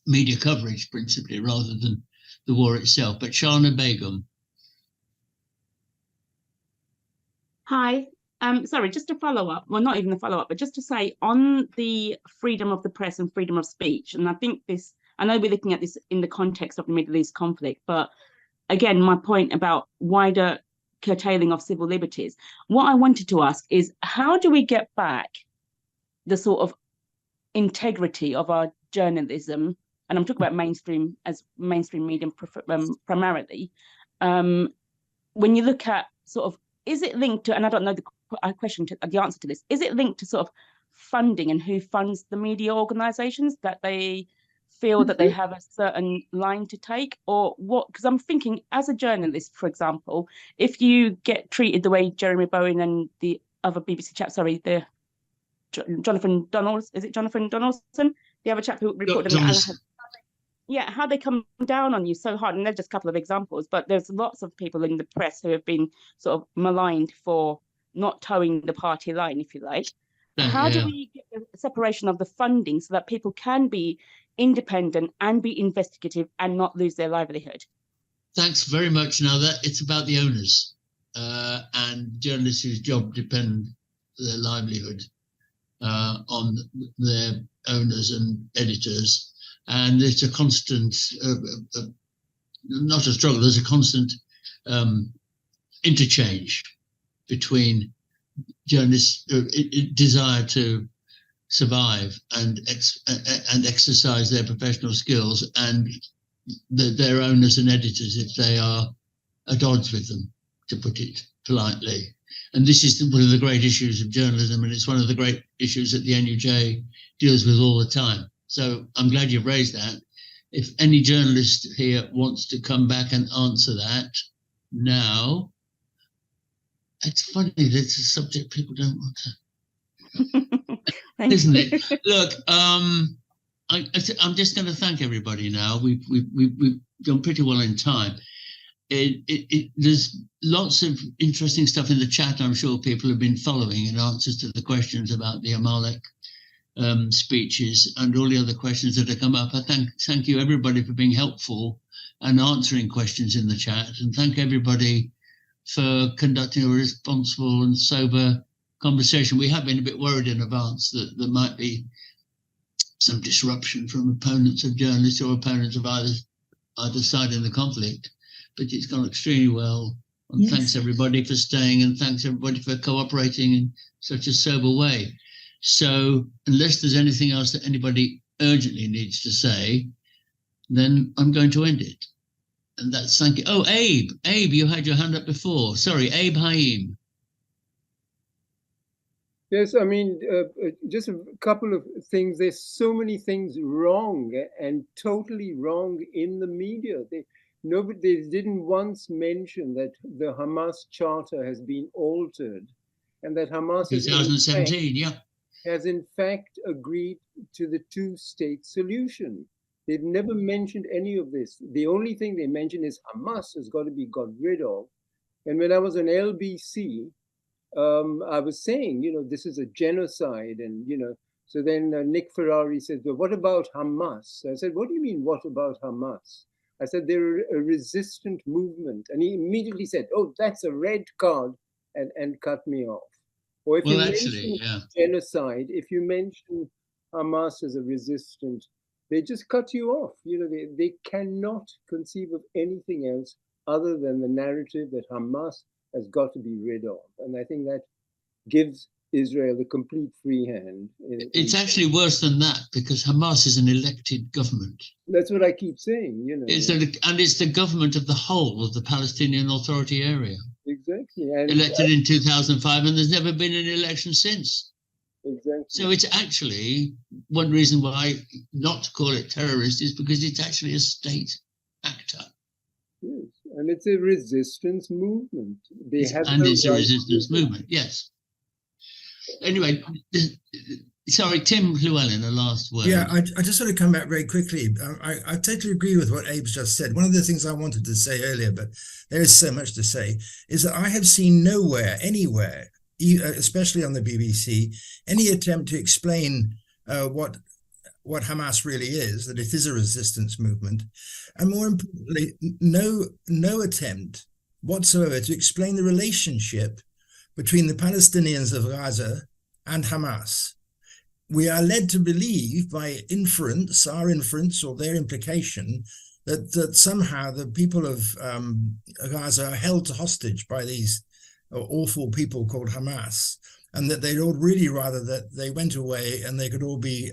media coverage principally rather than the war itself. But Shana Begum. Hi. Sorry, just to follow up. Well, not even a follow up, but just to say on the freedom of the press and freedom of speech. And I think this. I know we're looking at this in the context of the Middle East conflict, but again, my point about wider curtailing of civil liberties. What I wanted to ask is, how do we get back the sort of integrity of our journalism? And I'm talking about mainstream media primarily. When you look at sort of, is it linked to, and I don't know the answer to this, is it linked to sort of funding and who funds the media organizations, that they feel that they have a certain line to take, or what? Because I'm thinking, as a journalist, for example, if you get treated the way Jeremy Bowen and the other BBC chap, Jonathan Donaldson, is it Jonathan Donaldson, the other chap who reported how they come down on you so hard, and there's just a couple of examples, but there's lots of people in the press who have been sort of maligned for not towing the party line, if you like. How do we get the separation of the funding so that people can be independent and be investigative and not lose their livelihood? Thanks very much. Now that it's about the owners and journalists whose job depend their livelihood on their owners and editors, and it's a constant not a struggle, there's a constant interchange between journalists' desire to survive and exercise their professional skills and their owners and editors if they are at odds with them, to put it politely. And this is one of the great issues of journalism, and it's one of the great issues that the NUJ deals with all the time. So I'm glad you've raised that. If any journalist here wants to come back and answer that now, it's funny that it's a subject people don't want to, isn't it? Look, I'm just going to thank everybody now. We've done pretty well in time. There's lots of interesting stuff in the chat. I'm sure people have been following in answers to the questions about the Amalek speeches and all the other questions that have come up. I thank you everybody for being helpful and answering questions in the chat, and thank everybody for conducting a responsible and sober conversation. We have been a bit worried in advance that there might be some disruption from opponents of journalists or opponents of either side in the conflict, but it's gone extremely well. And yes, thanks everybody for staying, and thanks everybody for cooperating in such a sober way. So unless there's anything else that anybody urgently needs to say, then I'm going to end it. And that's thank you. Oh, Abe, you had your hand up before. Sorry, Abe Haim. Yes, I mean, just a couple of things. There's so many things wrong and totally wrong in the media. They didn't once mention that the Hamas charter has been altered and that Hamas 2017, has in fact agreed to the two-state solution. They've never mentioned any of this. The only thing they mention is Hamas has got to be got rid of. And when I was on LBC, I was saying, this is a genocide. And, so then Nick Ferrari said, well, what about Hamas? I said, what do you mean, what about Hamas? I said, they're a resistant movement. And he immediately said, oh, that's a red card, and cut me off. Or if you mention genocide, if you mention Hamas as a resistant, they just cut you off. They cannot conceive of anything else other than the narrative that Hamas has got to be rid of. And I think that gives Israel the complete free hand. It's actually worse than that, because Hamas is an elected government. That's what I keep saying, And it's the government of the whole of the Palestinian Authority area. Exactly. And elected in 2005, and there's never been an election since. Exactly. So it's actually one reason why not to call it terrorist is because it's actually a state actor. Yes, and it's a resistance movement. It's a resistance movement, yes. Anyway, sorry, Tim Llewellyn, a last word. Yeah, I just want to come back very quickly. I totally agree with what Abe's just said. One of the things I wanted to say earlier, but there is so much to say, is that I have seen nowhere, anywhere, especially on the BBC, any attempt to explain what Hamas really is, that it is a resistance movement, and more importantly, no attempt whatsoever to explain the relationship between the Palestinians of Gaza and Hamas. We are led to believe by inference, our inference or their implication, that somehow the people of Gaza are held hostage by these awful people called Hamas, and that they'd all really rather that they went away and they could all be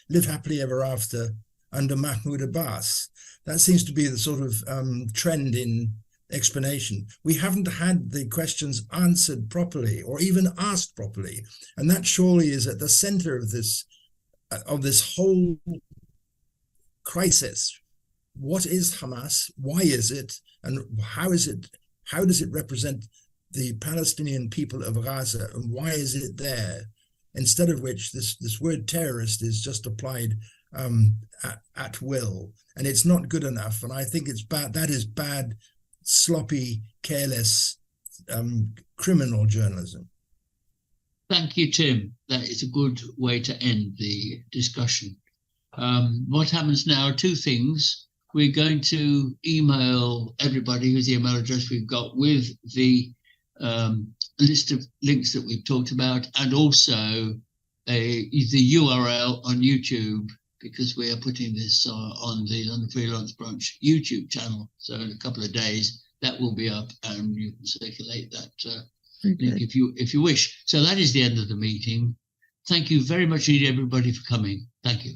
live happily ever after under Mahmoud Abbas. That seems to be the sort of trend in explanation. We haven't had the questions answered properly or even asked properly, and that surely is at the center of this whole crisis. What is Hamas? Why is it? And how is it? How does it represent the Palestinian people of Gaza, and why is it there? Instead of which this word terrorist is just applied at will, and it's not good enough. And I think it's bad. That is bad, sloppy, careless, criminal journalism. Thank you, Tim. That is a good way to end the discussion. What happens now are two things. We're going to email everybody whose email address we've got with the list of links that we've talked about, and also the URL on YouTube because we are putting this on the London Freelance Branch YouTube channel. So in a couple of days, that will be up, and you can circulate that link if you wish. So that is the end of the meeting. Thank you very much indeed, everybody, for coming. Thank you.